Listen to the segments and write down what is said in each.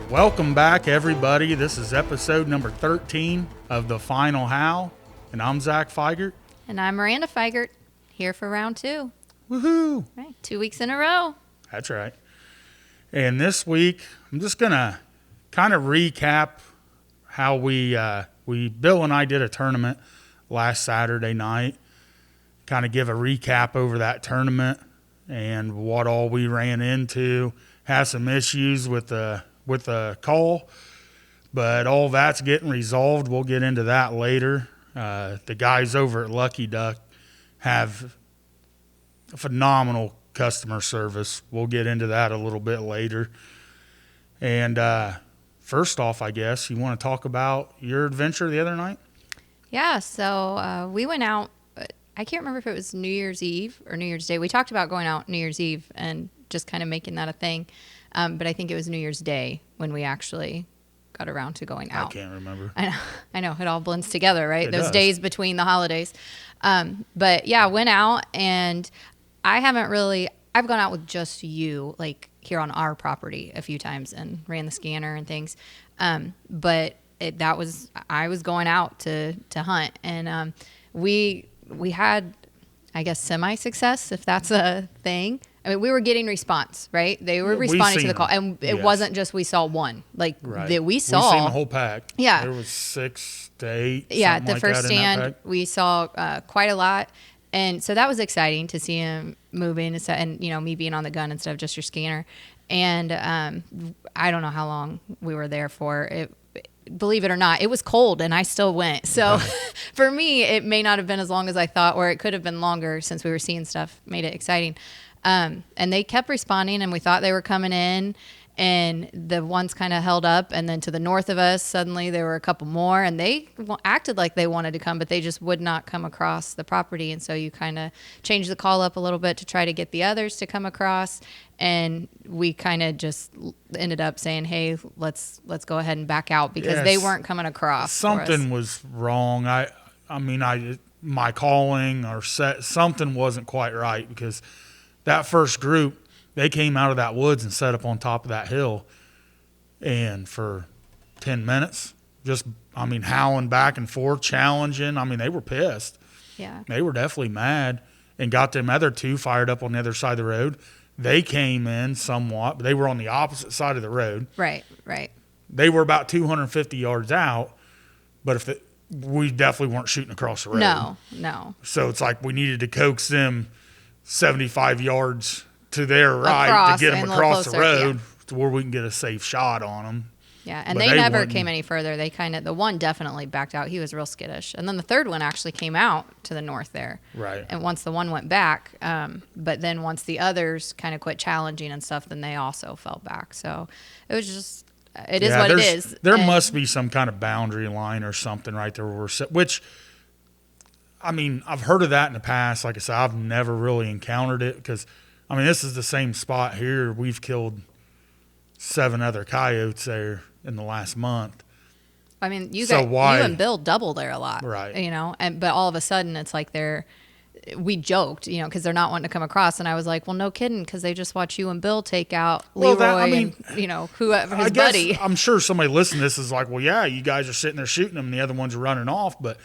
Welcome back, everybody. This is episode number 13 of The Final How, and I'm Zach Feigert. And I'm Miranda Feigert, here for round 2. Woohoo! Right, 2 weeks in a row. That's right. And this week, I'm just going to kind of recap how Bill and I did a tournament last Saturday night, kind of give a recap over that tournament and what all we ran into, had some issues with the call, but all that's getting resolved. We'll get into that later. The guys over at Lucky Duck have phenomenal customer service. We'll get into that a little bit later. And first off, I guess, you want to talk about your adventure the other night? Yeah, so we went out. I can't remember if it was New Year's Eve or New Year's Day. We talked about going out New Year's Eve and just kind of making that a thing. But I think it was New Year's Day when we actually got around to going out. I can't remember. I know. It all blends together, right? Those does. days between the holidays. But yeah, went out, and I've gone out with just you, like here on our property a few times and ran the scanner and things. But I was going out to hunt, and we had, I guess, semi-success, if that's a thing. I mean, we were getting response, right? They were responding to the call. And it wasn't just we saw one. Like, Right. that we We saw. seen the whole pack. Yeah. There was 6 to 8. Yeah, something the like first that in that stand, pack. we saw quite a lot. And so that was exciting to see him moving and, me being on the gun instead of just your scanner. And I don't know how long we were there for. Believe it or not, it was cold and I still went. So for me, it may not have been as long as I thought, or it could have been longer since we were seeing stuff, made it exciting. And they kept responding, and we thought they were coming in, and the ones kind of held up. And then to the north of us, suddenly there were a couple more, and they acted like they wanted to come, but they just would not come across the property. And so you kind of changed the call up a little bit to try to get the others to come across. And we kind of just ended up saying, hey, let's go ahead and back out because they weren't coming across. Something was wrong. My calling or something wasn't quite right, because that first group, they came out of that woods and set up on top of that hill, and for 10 minutes, just, howling back and forth, challenging. They were pissed. Yeah. They were definitely mad, and got them other two fired up on the other side of the road. They came in somewhat, but they were on the opposite side of the road. Right. They were about 250 yards out, but we definitely weren't shooting across the road. No. So it's like we needed to coax them 75 yards to their right to get them across the road to where we can get a safe shot on them. Yeah, and they never came any further. The one definitely backed out. He was real skittish. And then the third one actually came out to the north there. Right. And once the one went back, but then once the others kind of quit challenging and stuff, then they also fell back. So it was just, it is what it is. There must be some kind of boundary line or something right there which, I've heard of that in the past. Like I said, I've never really encountered it because, this is the same spot here. We've killed 7 other coyotes there in the last month. You and Bill double there a lot, right? But all of a sudden it's like we joked, because they're not wanting to come across, and I was like, well, no kidding, because they just watch you and Bill take out Leroy and whoever his buddy. I'm sure somebody listening to this is like, well, yeah, you guys are sitting there shooting them, and the other ones are running off, but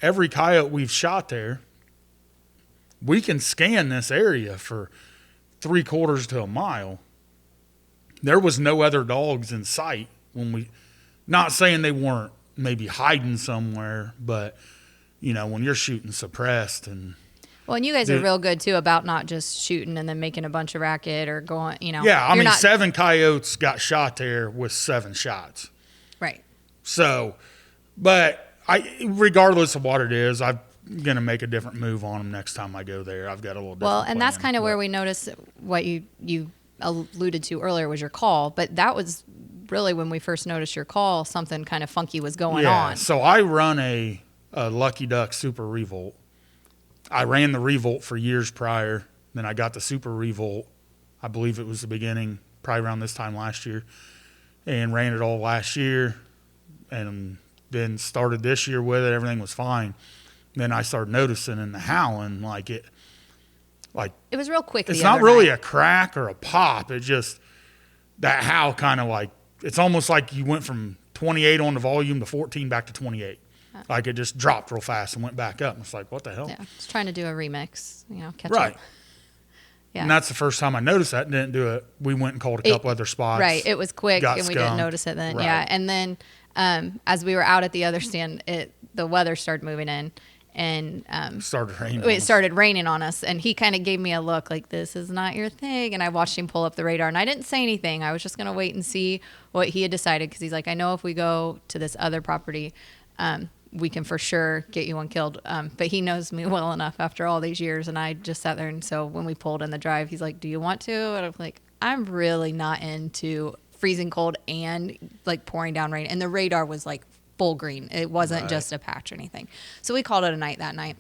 every coyote we've shot there, we can scan this area for 3/4 to a mile. There was no other dogs in sight not saying they weren't maybe hiding somewhere, but when you're shooting suppressed and you guys are real good too about not just shooting and then making a bunch of racket or going, Yeah, 7 coyotes got shot there with 7 shots. Right. So, but regardless of what it is, I'm going to make a different move on them next time I go there. I've got a little different Well, and that's plan, kind of where we noticed what you alluded to earlier was your call, but that was really when we first noticed your call, something kind of funky was going on. So I run a Lucky Duck Super Revolt. I ran the Revolt for years prior. Then I got the Super Revolt. I believe it was the beginning, probably around this time last year, and ran it all last year, and then started this year with it. Everything was fine. Then I started noticing in the howling, it was real quick. It's not really a crack or a pop. It just, that howl kind of it's almost like you went from 28 on the volume to 14 back to 28. Like it just dropped real fast and went back up. It's like, what the hell? Yeah, just trying to do a remix, catch Right. up. Yeah. And that's the first time I noticed that and didn't do it. We went and called a couple other spots. Right. It was quick and we didn't skunked. notice it then. Right. Yeah. And then as we were out at the other stand, the weather started moving in and it started raining on us. And he kind of gave me a look like, this is not your thing. And I watched him pull up the radar and I didn't say anything. I was just going to wait and see what he had decided because he's like, I know if we go to this other property, we can for sure get you one killed. But he knows me well enough after all these years. And I just sat there. And so when we pulled in the drive, he's like, do you want to? And I'm like, I'm really not into freezing cold and like pouring down rain. And the radar was like full green. It wasn't just a patch or anything. So we called it a night that night.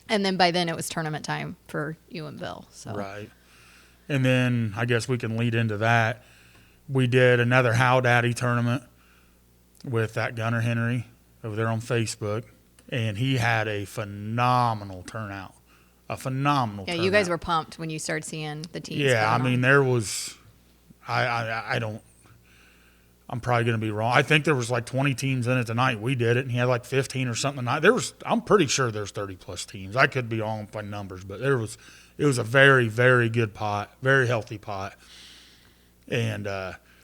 And then by then it was tournament time for you and Bill. So. Right. And then I guess we can lead into that. We did another How Daddy tournament with that Gunner Henry over there on Facebook, and he had a phenomenal turnout. Yeah, you guys were pumped when you started seeing the teams. Yeah, I mean, there was, I'm probably going to be wrong. I think there was like 20 teams in it tonight. We did it, and he had like 15 or something tonight. I'm pretty sure there's 30 plus teams. I could be wrong by numbers, but it was a very, very good pot, very healthy pot.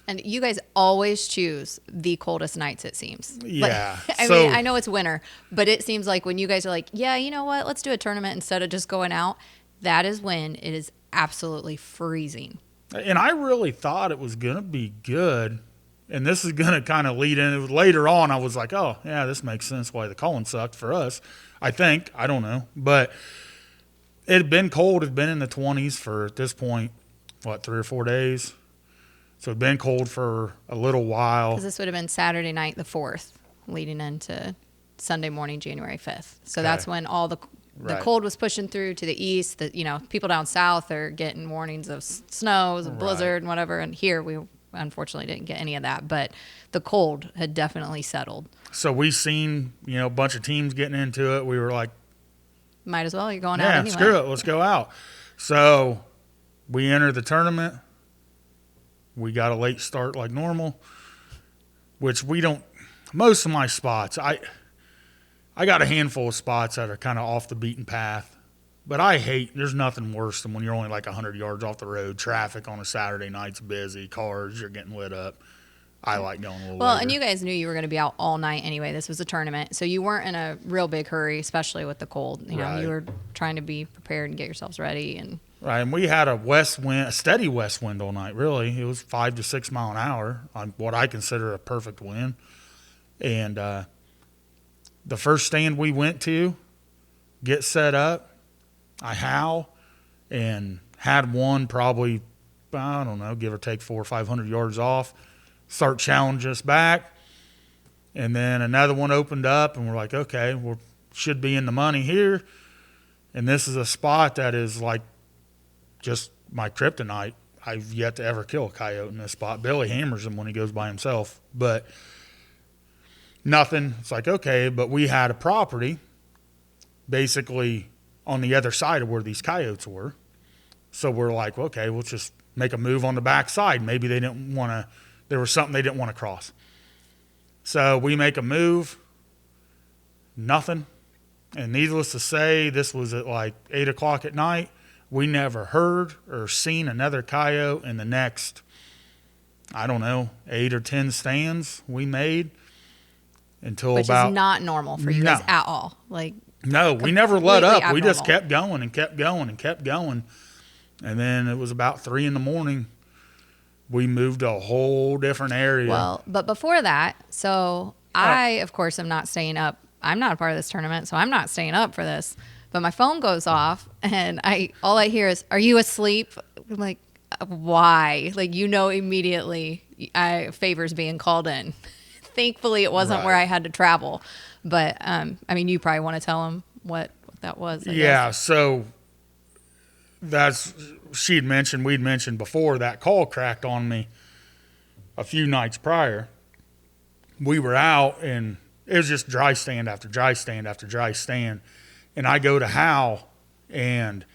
And you guys always choose the coldest nights, it seems. Yeah. I mean, I know it's winter, but it seems like when you guys are like, yeah, you know what, let's do a tournament instead of just going out, that is when it is absolutely freezing. And I really thought it was going to be good. And this is going to kind of lead in. Later on, I was like, oh, yeah, this makes sense why the calling sucked for us. I think. I don't know. But it had been cold. It had been in the 20s for, at this point, 3 or 4 days. So it had been cold for a little while. Because this would have been Saturday night, the 4th, leading into Sunday morning, January 5th. So that's when all the cold was pushing through to the east. People down south are getting warnings of snows, and blizzard, and whatever. And here we unfortunately didn't get any of that. But the cold had definitely settled. So we seen, a bunch of teams getting into it. We were like, might as well. You're going out anyway. Yeah, screw it. Let's go out. So we entered the tournament. We got a late start like normal, which we don't – most of my spots, I got a handful of spots that are kind of off the beaten path. But I hate – there's nothing worse than when you're only like 100 yards off the road, traffic on a Saturday night's busy, cars, you're getting lit up. I like going a little later. And you guys knew you were going to be out all night anyway. This was a tournament. So you weren't in a real big hurry, especially with the cold. You were trying to be prepared and get yourselves ready. Right, and we had a steady west wind all night, really. It was 5 to 6 mile an hour on what I consider a perfect wind. And the first stand we went to, get set up, I howl, and had one probably, I don't know, give or take 400 or 500 yards off, start challenging us back. And then another one opened up, and we're like, okay, we should be in the money here. And this is a spot that is like, just my kryptonite. I've yet to ever kill a coyote in this spot. Billy hammers him when he goes by himself, but nothing. It's like, okay, but we had a property basically on the other side of where these coyotes were. So we're like, okay, we'll just make a move on the back side. Maybe they didn't want to, there was something they didn't want to cross. So we make a move, nothing. And needless to say, this was at like 8 o'clock at night. We never heard or seen another coyote in the next, 8 or 10 stands we made until Which about. Which is not normal for you guys at all. No, we never let up. Abnormal. We just kept going and kept going and kept going. And then it was about 3 a.m. We moved to a whole different area. Well, but before that, I, of course, am not staying up. I'm not a part of this tournament, so I'm not staying up for this. But my phone goes off, and all I hear is, "Are you asleep?" I'm like, "Why?" Immediately, favors being called in. Thankfully, it wasn't where I had to travel. But you probably want to tell them what that was. I guess. So we'd mentioned before that call cracked on me a few nights prior. We were out, and it was just dry stand after dry stand after dry stand. And I go to howl, and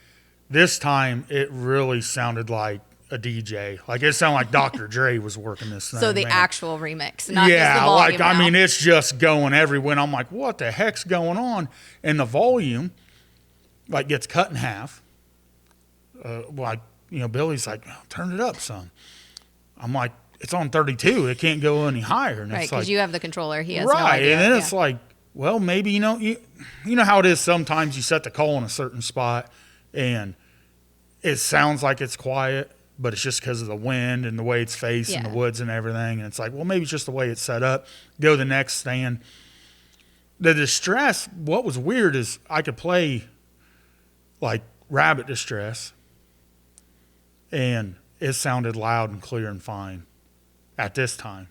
this time it really sounded like a DJ. Like it sounded like Dr. Dre was working this thing. So the man. actual remix, not just the volume. I now. mean, it's just going everywhere. And I'm like, what the heck's going on? And the volume, like, gets cut in half. Billy's like, oh, turn it up, son. I'm like, it's on 32. It can't go any higher. And right, it's because like, you have the controller. He has no right. idea. And then it's like, well, maybe, you know how it is sometimes you set the call in a certain spot and it sounds like it's quiet, but it's just because of the wind and the way it's faced and the woods and everything. And it's like, well, maybe it's just the way it's set up. Go to the next stand. The distress, what was weird is I could play like rabbit distress and it sounded loud and clear and fine at this time.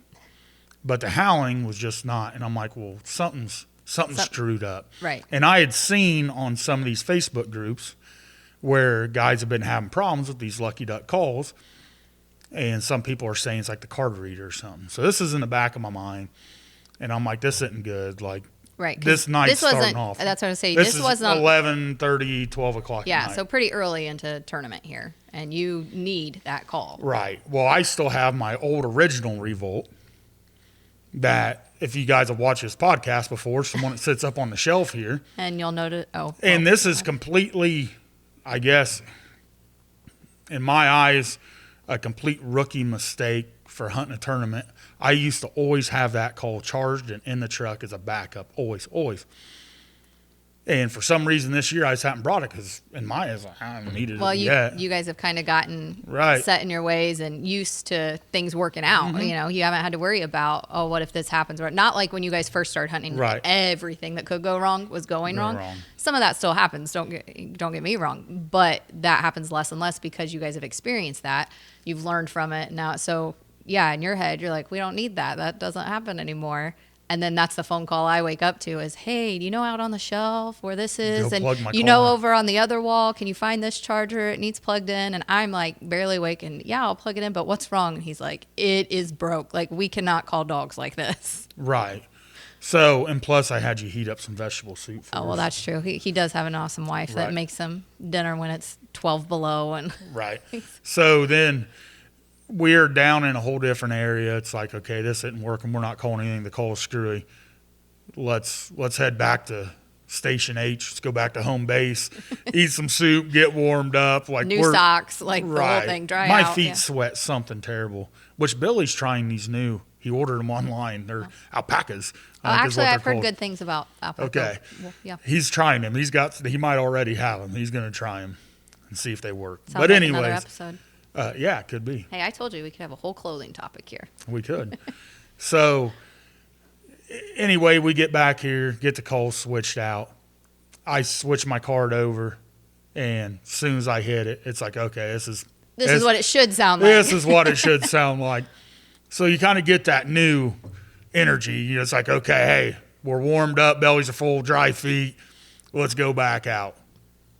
But the howling was just not. And I'm like, well, something's screwed up. Right. And I had seen on some of these Facebook groups where guys have been having problems with these Lucky Duck calls. And some people are saying it's like the card reader or something. So this is in the back of my mind. And I'm like, this isn't good. Like, right, this night's starting off. That's what I was saying. This was not 11:30, 12 o'clock Yeah, at night. so pretty early into tournament here. And you need that call. Right. Well, I still have my old original Revolt that if you guys have watched this podcast before, someone that sits up on the shelf here. And you'll notice, And this is completely, I guess, in my eyes, a complete rookie mistake for hunting a tournament. I used to always have that call charged and in the truck as a backup, always. And for some reason this year I just haven't brought it because in my eyes I haven't needed it yet. You guys have kind of gotten right. set in your ways and used to things working out. Mm-hmm. You know, you haven't had to worry about, what if this happens? Or not like when you guys first started hunting, right. everything that could go wrong was going wrong. Some of that still happens. Don't get me wrong, but that happens less and less because you guys have experienced that. You've learned from it now. So yeah, in your head, you're like, we don't need that. That doesn't happen anymore. And then that's the phone call I wake up to is, hey, do you know out on the shelf where this is? Go and plug my car. over on the other wall, can you find this charger? It needs plugged in. And I'm like barely awake and yeah, I'll plug it in. But what's wrong? And he's like, it is broke. Like we cannot call dogs like this. Right. So, and plus I had you heat up some vegetable soup for well, us. that's true. He does have an awesome wife that makes him dinner when it's 12 below. And right. So then we're down in a whole different area. It's like, okay, this isn't working. We're not calling anything. The call is screwy. Let's head back to Station H. Let's go back to home base, eat some soup, get warmed up. Like new socks, like the whole thing, dry My out. feet sweat something terrible, which Billy's trying these new. He ordered them online. They're alpacas. Actually, I've heard good things about alpaca. Okay. Well, yeah. He's trying them. He might already have them. He's going to try them and see if they work. Sounds but like anyways. another episode. Yeah, it could be. Hey, I told you we could have a whole clothing topic here. We could. So, anyway, we get back here, get the call switched out. I switch my card over, and as soon as I hit it, it's like, okay, this is what it should sound like. This is what it should sound like. So you kind of get that new energy. It's like, okay, hey, we're warmed up, bellies are full, dry feet. Let's go back out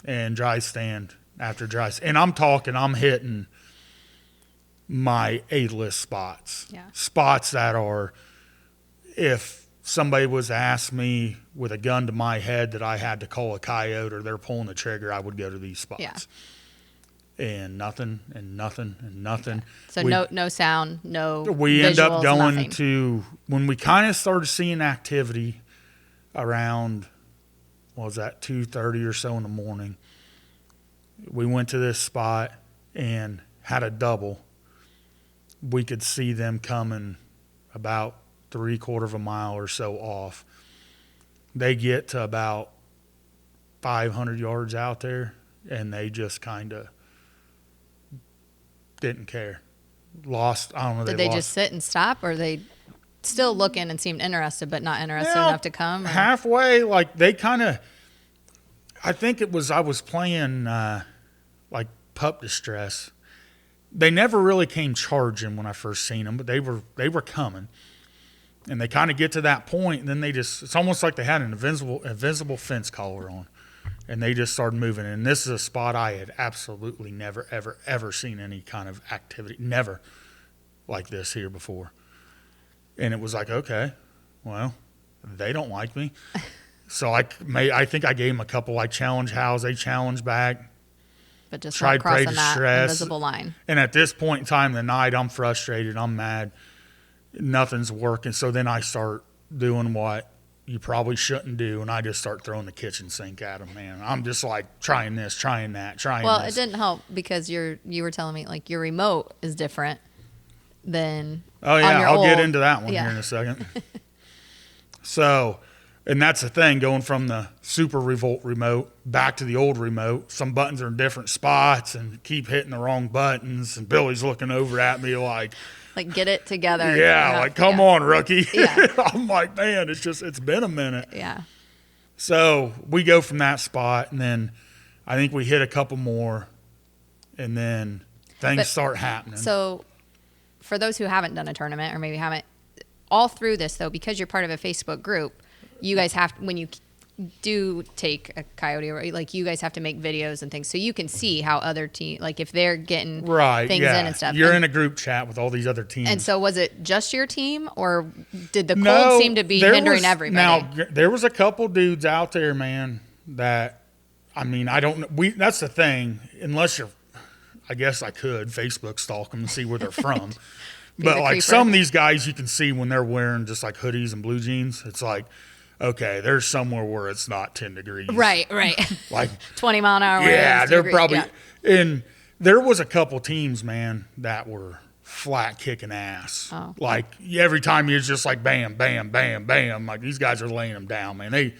and dry stand after dry. And I'm hitting my A-list spots. Yeah. Spots that are, if somebody was to ask me with a gun to my head that I had to call a coyote or they're pulling the trigger, I would go to these spots. Yeah. And nothing. So no sound, no We visuals, end up going nothing. to, when we kind of started seeing activity around, what was that, 2:30 or so in the morning, we went to this spot and had a double. We could see them coming about 3/4 of a mile or so off. They get to about 500 yards out there, and they just kind of didn't care. Lost, I don't know. Did they just sit and stop, or they still looking and seemed interested, but not interested enough to come? Or? Halfway, like they kind of, I think it was, I was playing like pup distress. They never really came charging when I first seen them, but they were coming. And they kind of get to that point, and then they just, it's almost like they had an invisible fence collar on. And they just started moving. And this is a spot I had absolutely never, ever, ever seen any kind of activity, never like this here before. And it was like, okay, well, they don't like me. So I think I gave them a couple like challenge howls. They challenged back. but just tried not crossing prayed to that stress. invisible line. And at this point in time of the night, I'm frustrated. I'm mad. Nothing's working. So then I start doing what you probably shouldn't do, and I just start throwing the kitchen sink at them, man. I'm just like trying this, trying that, trying Well, this. it didn't help because you were telling me like your remote is different than Oh, yeah, on your I'll old, get into that one yeah. here in a second. So, and that's the thing, going from the Super Revolt remote back to the old remote. Some buttons are in different spots and keep hitting the wrong buttons, and Billy's looking over at me like, get it together. yeah, like, come yeah. on, rookie. Yeah. I'm like, man, it's been a minute. Yeah. So we go from that spot, and then I think we hit a couple more, and then things start happening. So for those who haven't done a tournament or maybe haven't, all through this, though, because you're part of a Facebook group, you guys have, when you do take a coyote, like you guys have to make videos and things so you can see how other teams, like if they're getting things in and stuff. You're in a group chat with all these other teams. And so was it just your team, or did the cold seem to be hindering everybody? Now, there was a couple dudes out there, man, that, I mean, I don't know. That's the thing. Unless you're, I guess I could Facebook stalk them and see where they're from. But like some of these guys, you can see when they're wearing just like hoodies and blue jeans. It's like, okay, there's somewhere where it's not 10 degrees. Right. Like 20 mile an hour. Yeah, they're probably, yeah. And there was a couple teams, man, that were flat kicking ass. Oh. Like every time you was just like bam, bam, bam, bam. Like these guys are laying them down, man.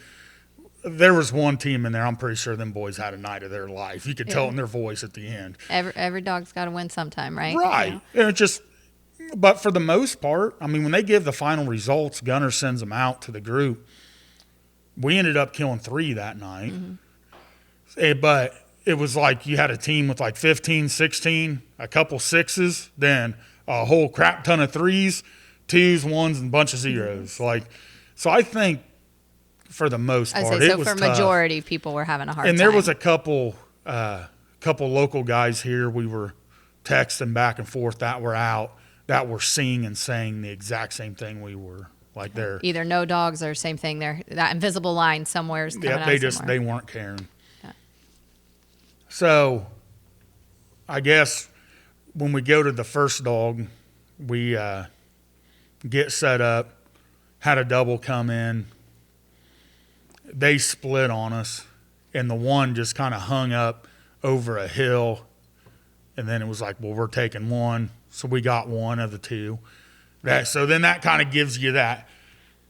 There was one team in there, I'm pretty sure them boys had a night of their life. You could tell in their voice at the end. Every dog's got to win sometime, right? Right. Yeah. And it just, but for the most part, I mean, when they give the final results, Gunner sends them out to the group. We ended up killing 3 that night. Mm-hmm. But it was like you had a team with like 15, 16, a couple 6s, then a whole crap ton of 3s, 2s, 1s, and a bunch of 0s. Mm-hmm. Like, so I think for the most part, it was for tough. Majority, people were having a hard time. And there was a couple local guys here we were texting back and forth that were out, that were seeing and saying the exact same thing we were. Like they're either no dogs or same thing. They're that invisible line somewhere is coming out. They weren't caring. Yeah. So, I guess when we go to the first dog, we get set up, had a double come in. They split on us, and the one just kind of hung up over a hill, and then it was like, well, we're taking one, so we got one of the 2. So then that kind of gives you that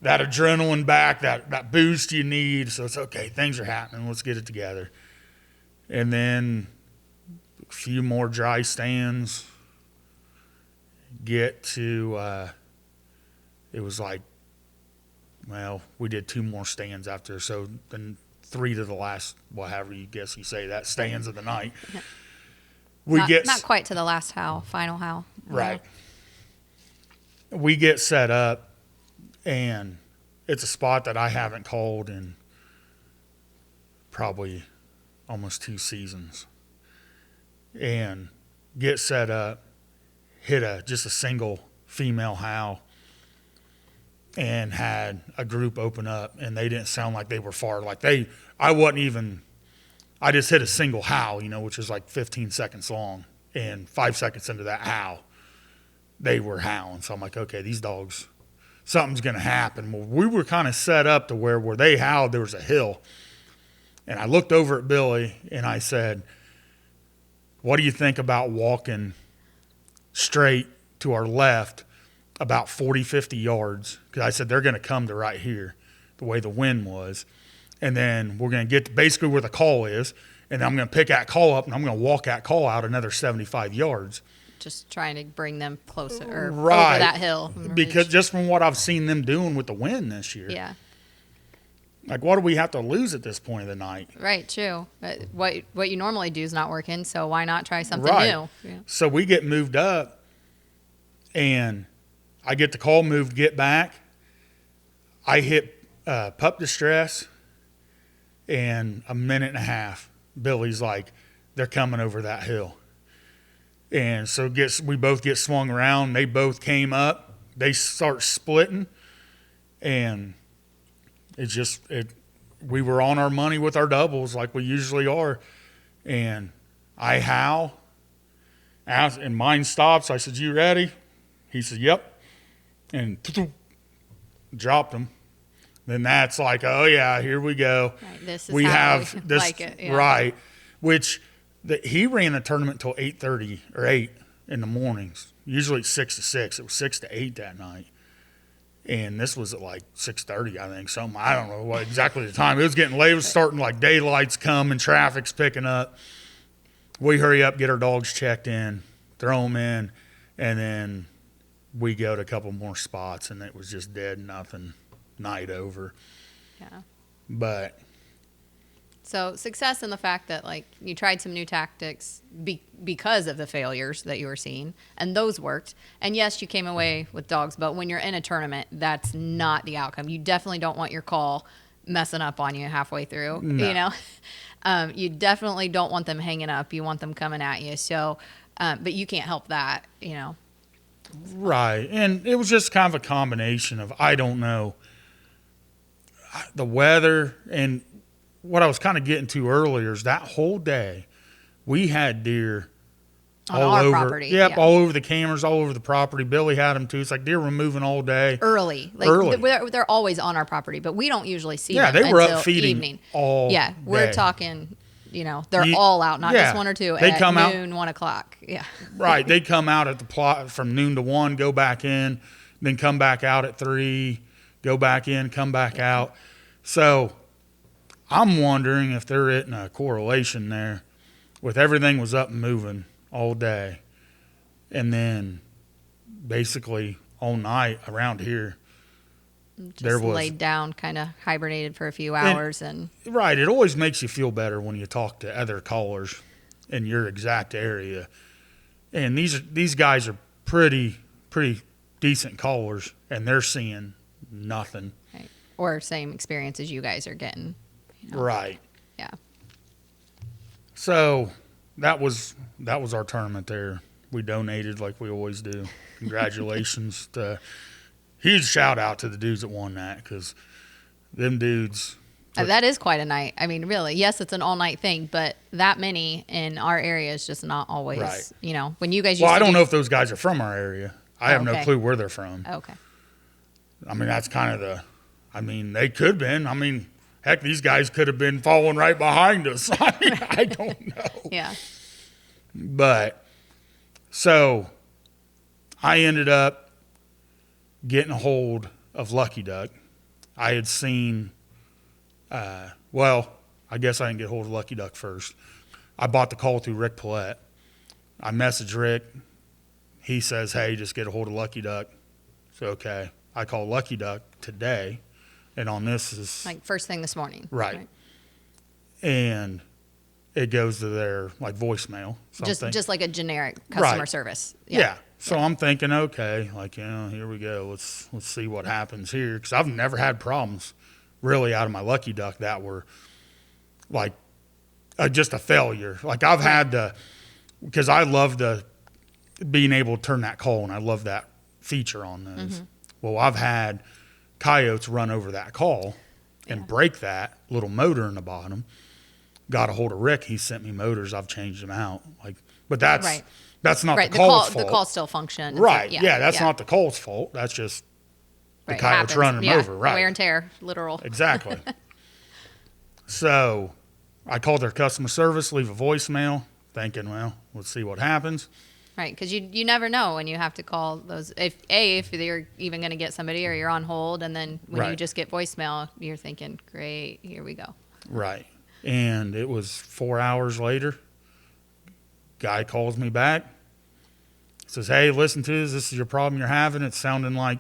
adrenaline back, that boost you need. So it's okay, things are happening. Let's get it together. And then a few more dry stands. Get to, it was like, well, we did 2 more stands after. So then 3 to the last, however you guess you say that, stands of the night. Not quite to the last final howl. Right. We get set up, and it's a spot that I haven't called in probably almost 2 seasons. And get set up, hit just a single female howl, and had a group open up, and they didn't sound like they were far. Like I just hit a single howl, which is like 15 seconds long, and 5 seconds into that howl, they were howling. So I'm like, okay, these dogs, something's going to happen. Well, we were kind of set up to where they howled, there was a hill. And I looked over at Billy and I said, what do you think about walking straight to our left about 40, 50 yards? Because I said, they're going to come to right here, the way the wind was. And then we're going to get to basically where the call is. And then I'm going to pick that call up and I'm going to walk that call out another 75 yards. Just trying to bring them closer or over right. that hill. Because just from what I've seen them doing with the wind this year. Yeah. Like, what do we have to lose at this point of the night? Right, true. What you normally do is not working, so why not try something new? Yeah. So we get moved up, and I get the call moved, get back. I hit pup distress, and a minute and a half, Billy's like, they're coming over that hill. And so we both get swung around. They both came up. They start splitting, and we were on our money with our doubles like we usually are. And I howl, and mine stops. I said, "You ready?" He said, "Yep," and dropped him. Then that's like, oh yeah, here we go. Right, this is how we this, like it. Yeah. Right, which he ran the tournament till 8:30 or 8 in the mornings. Usually it's 6 to 6. It was 6 to 8 that night. And this was at like 6:30, I think. Something, I don't know what exactly the time. It was getting late. It was starting like daylight's coming, traffic's picking up. We hurry up, get our dogs checked in, throw them in, and then we go to a couple more spots, and it was just dead, nothing, night over. Yeah. But so success in the fact that like you tried some new tactics because of the failures that you were seeing, and those worked. And yes, you came away with dogs, but when you're in a tournament, that's not the outcome. You definitely don't want your call messing up on you halfway through. No. You know, you definitely don't want them hanging up. You want them coming at you. So, but you can't help that. You know. Right. And it was just kind of a combination of, I don't know, the weather, and what I was kind of getting to earlier is that whole day we had deer On all our over. property. Yep, Yeah. all over the cameras, all over the property. Billy had them too. It's like deer were moving all day. Early. They're always on our property, but we don't usually see them they were until up feeding evening. all Yeah, we're day. talking, they're all out, not just one or two They at come out- noon, 1 o'clock. Yeah. Right. They'd come out at the plot from noon to 1, go back in, then come back out at 3, go back in, come back out. So I'm wondering if there isn't a correlation there with everything was up and moving all day. And then basically all night around here, Just there was. laid down, kind of hibernated for a few hours. And Right. It always makes you feel better when you talk to other callers in your exact area. And these guys are pretty decent callers, and they're seeing nothing. right. Or same experience as you guys are getting. Right. Yeah. So that was our tournament there. We donated like we always do. Congratulations. Huge shout out to the dudes that won that, because them dudes. That is quite a night. I mean, really, yes, it's an all night thing, but that many in our area is just not always, Right. When you guys used Well, to I don't know if those guys are from our area. I have no okay. clue where they're from. Okay. I mean, that's kind of they could have been. I mean, heck, these guys could have been following right behind us. I mean, I don't know. Yeah. But so I ended up getting a hold of Lucky Duck. I had seen, I guess I didn't get a hold of Lucky Duck first. I bought the call through Rick Paulette. I messaged Rick. He says, hey, just get a hold of Lucky Duck. So, okay. I call Lucky Duck today, and on this is... Like first thing this morning. Right. And it goes to their voicemail. So Just like a generic customer Right. service. Yeah. So I'm thinking, okay, here we go. Let's see what happens here, because I've never had problems really out of my Lucky Duck that were just a failure. Like I've had because I love being able to turn that call, and I love that feature on those. Mm-hmm. Well, I've had coyotes run over that call and break that little motor in the bottom. Got a hold of Rick. He sent me motors. I've changed them out. But that's Right. that's not Right. the call's fault. The call still functions. Right. Yeah, that's not the call's fault. That's just the Right. coyotes Happens. running them over. Right. Wear and tear, literal. Exactly. So I called their customer service, leave a voicemail, thinking, well, let's see what happens. Right, because you never know when you have to call those. If you're even going to get somebody, or you're on hold, and then when you Right. just get voicemail, you're thinking, great, here we go. Right. And it was 4 hours later. Guy calls me back. Says, hey, listen to this. This is your problem you're having. It's sounding like,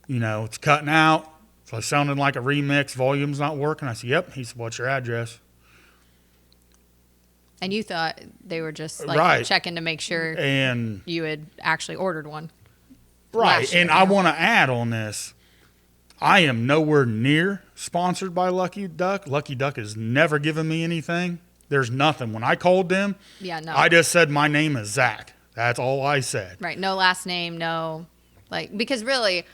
it's cutting out. So it's sounding like a remix. Volume's not working. I said, yep. He said, what's your address? And you thought they were just Right. checking to make sure And you had actually ordered one. right. last year, And I want to add on this. I am nowhere near sponsored by Lucky Duck. Lucky Duck has never given me anything. There's nothing. When I called them, Yeah, no. I just said my name is Zach. That's all I said. Right, no last name, no, because really,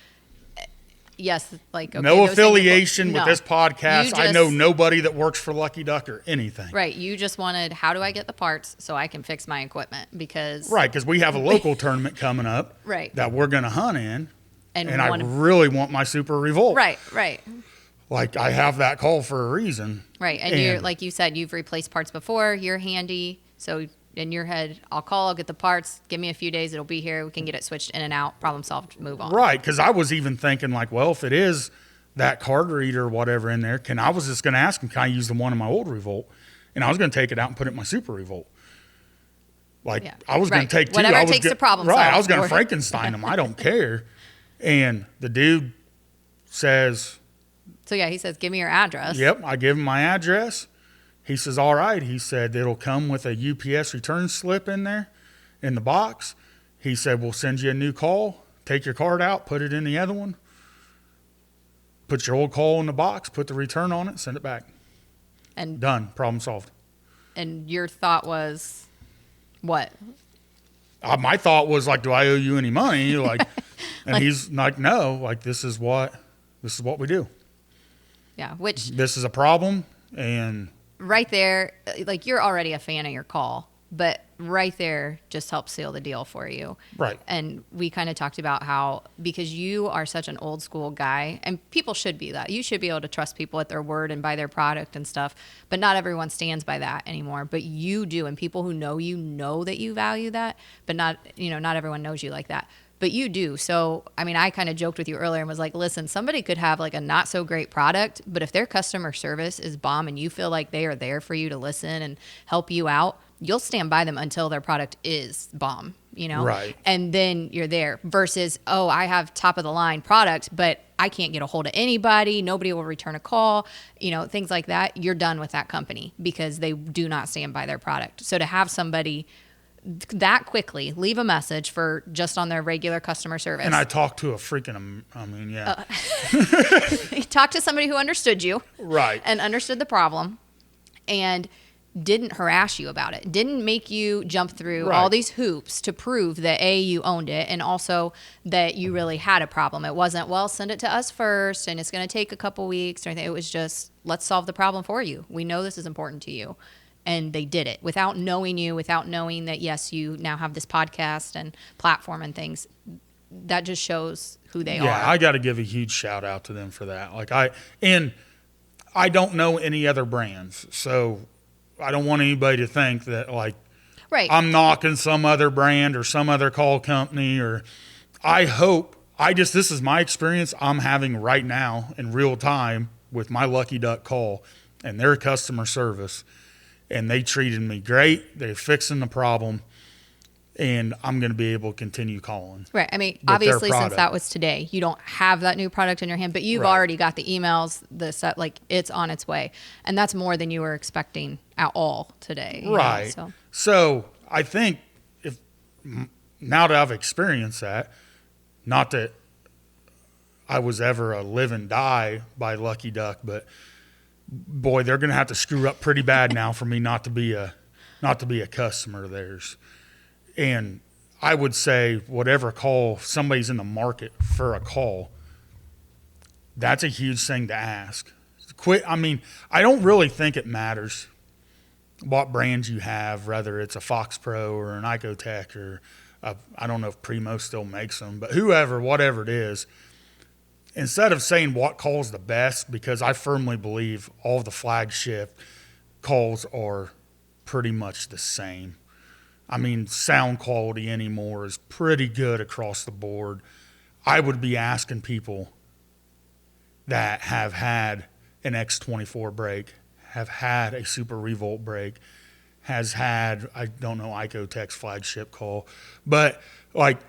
yes, like, okay, no those things are cool. affiliation with No. this podcast. You I know just- nobody that works for Lucky Duck or anything. Right. You just wanted, how do I get the parts so I can fix my equipment? Because Right, because we have a local tournament coming up Right. that we're going to hunt in, and and I one, really want my Super Revolt. right. Like, I have that call for a reason. Right. And you're, like you said, you've replaced parts before. You're handy. So in your head, I'll call, I'll get the parts. Give me a few days. It'll be here. We can get it switched in and out. Problem solved. Move on. Right, because I was even thinking, like, well, if it is that card reader or whatever in there, I was just going to ask him, can I use the one in my old Revolt? And I was going to take it out and put it in my Super Revolt. Like, Yeah. I was going Right. to take two. Whatever I it was takes to go- problem Right, solve. I was going Or- to Frankenstein them. I don't care. And the dude says, So yeah, he says, give me your address. yep, I give him my address. He says, all right. He said, it'll come with a UPS return slip in there in the box. He said, we'll send you a new call. Take your card out, put it in the other one. Put your old call in the box, put the return on it, send it back. And Done. Problem solved. and your thought was, what? My thought was, like, do I owe you any money? Like, and he's like, no, like, this is what we do. Yeah. Which This is a problem. And right there, like, you're already a fan of your call, but right there just helps seal the deal for you. right. And we kind of talked about how, because you are such an old school guy, and people should be that. You should be able to trust people at their word and buy their product and stuff, but not everyone stands by that anymore. But you do, and people who know you know that you value that, but not everyone knows you like that. But you do. So, I mean, I kind of joked with you earlier and was like, listen, somebody could have like a not so great product, but if their customer service is bomb and you feel like they are there for you to listen and help you out, you'll stand by them until their product is bomb, Right. And then you're there versus, oh, I have top of the line product, but I can't get a hold of anybody. Nobody will return a call, things like that. You're done with that company because they do not stand by their product. So to have somebody that quickly leave a message for just on their regular customer service. And I talked to a freaking, yeah. Talk to somebody who understood you. Right. And understood the problem and didn't harass you about it. Didn't make you jump through Right. all these hoops to prove that A, you owned it, and also that you really had a problem. It wasn't, well, send it to us first and it's going to take a couple weeks or anything. It was just, let's solve the problem for you. We know this is important to you. And they did it without knowing you, without knowing that, yes, you now have this podcast and platform and things. That just shows who they are. Yeah, I got to give a huge shout out to them for that. Like, I don't know any other brands, so I don't want anybody to think that, like, Right. I'm knocking some other brand or some other call company. Or this is my experience I'm having right now in real time with my Lucky Duck call and their customer service. And they treated me great. They're fixing the problem. And I'm going to be able to continue calling. Right. I mean, their obviously, since product. that was today, you don't have that new product in your hand, but you've Right. already got the emails, the set, like, it's on its way. And that's more than you were expecting at all today. Right. So I think now that I've experienced that, not that I was ever a live and die by Lucky Duck, but boy, they're going to have to screw up pretty bad now for me not to be a customer of theirs. And I would say whatever call somebody's in the market for a call, that's a huge thing to ask. I don't really think it matters what brands you have, whether it's a Fox Pro or an Icotech or I don't know if Primo still makes them, but whatever it is. Instead of saying what call's the best, because I firmly believe all the flagship calls are pretty much the same. I mean, sound quality anymore is pretty good across the board. I would be asking people that have had an X24 brake, have had a Super Revolt brake, has had, I don't know, Icotech's flagship call. But, like,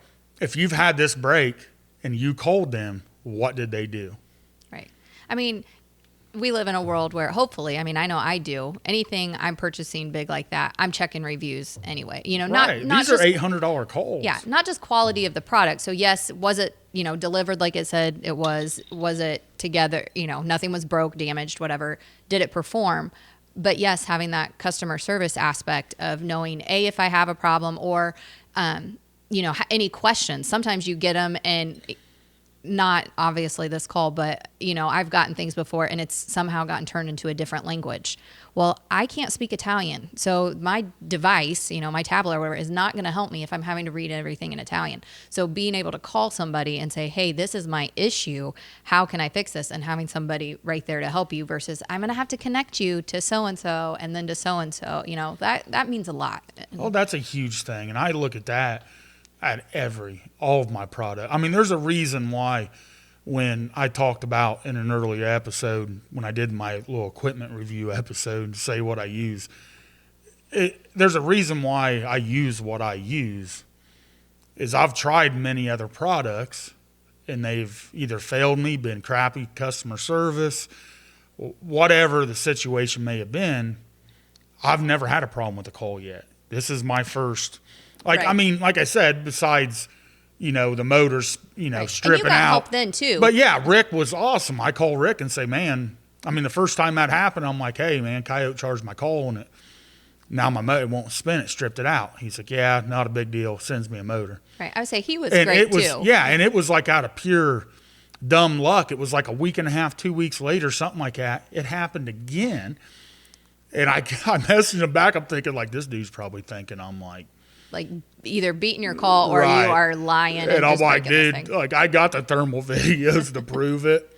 if you've had this brake and you called them, what did they do? Right. I mean, we live in a world where hopefully, I mean, I know I do, anything I'm purchasing big like that, I'm checking reviews anyway. Right. Not These just, are $800 calls. Yeah, not just quality of the product. So yes, was it, delivered like it said it was it together, nothing was broke, damaged, whatever, did it perform? But yes, having that customer service aspect of knowing, A, if I have a problem or, any questions. Sometimes you get them and not obviously this call, but I've gotten things before and it's somehow gotten turned into a different language. Well, I can't speak Italian. So my device, my tablet or whatever, is not going to help me if I'm having to read everything in Italian. So being able to call somebody and say, hey, this is my issue. How can I fix this? And having somebody right there to help you versus I'm going to have to connect you to so-and-so and then to so-and-so, that means a lot. Well, that's a huge thing. And I look at that at all of my product. I mean, there's a reason why when I talked about in an earlier episode, when I did my little equipment review episode, say what I use, there's a reason why I use what I use is I've tried many other products and they've either failed me, been crappy customer service, whatever the situation may have been. I've never had a problem with the call yet. This is my first. Like, right. I mean, like I said, besides, the motors, right. stripping and you got out. Help then too. But yeah, Rick was awesome. I call Rick and say, man, I mean, the first time that happened, I'm like, hey, man, Coyote charged my call on it. Now my motor won't spin it, stripped it out. He's like, yeah, not a big deal. Sends me a motor. Right. I would say he was and great too. Yeah, and it was like out of pure dumb luck. It was like a week and a half, 2 weeks later, something like that. It happened again. And I messaged him back. I'm thinking, like, this dude's probably thinking I'm like either beating your call or right. you are lying. And I'm like, dude, like I got the thermal videos to prove it.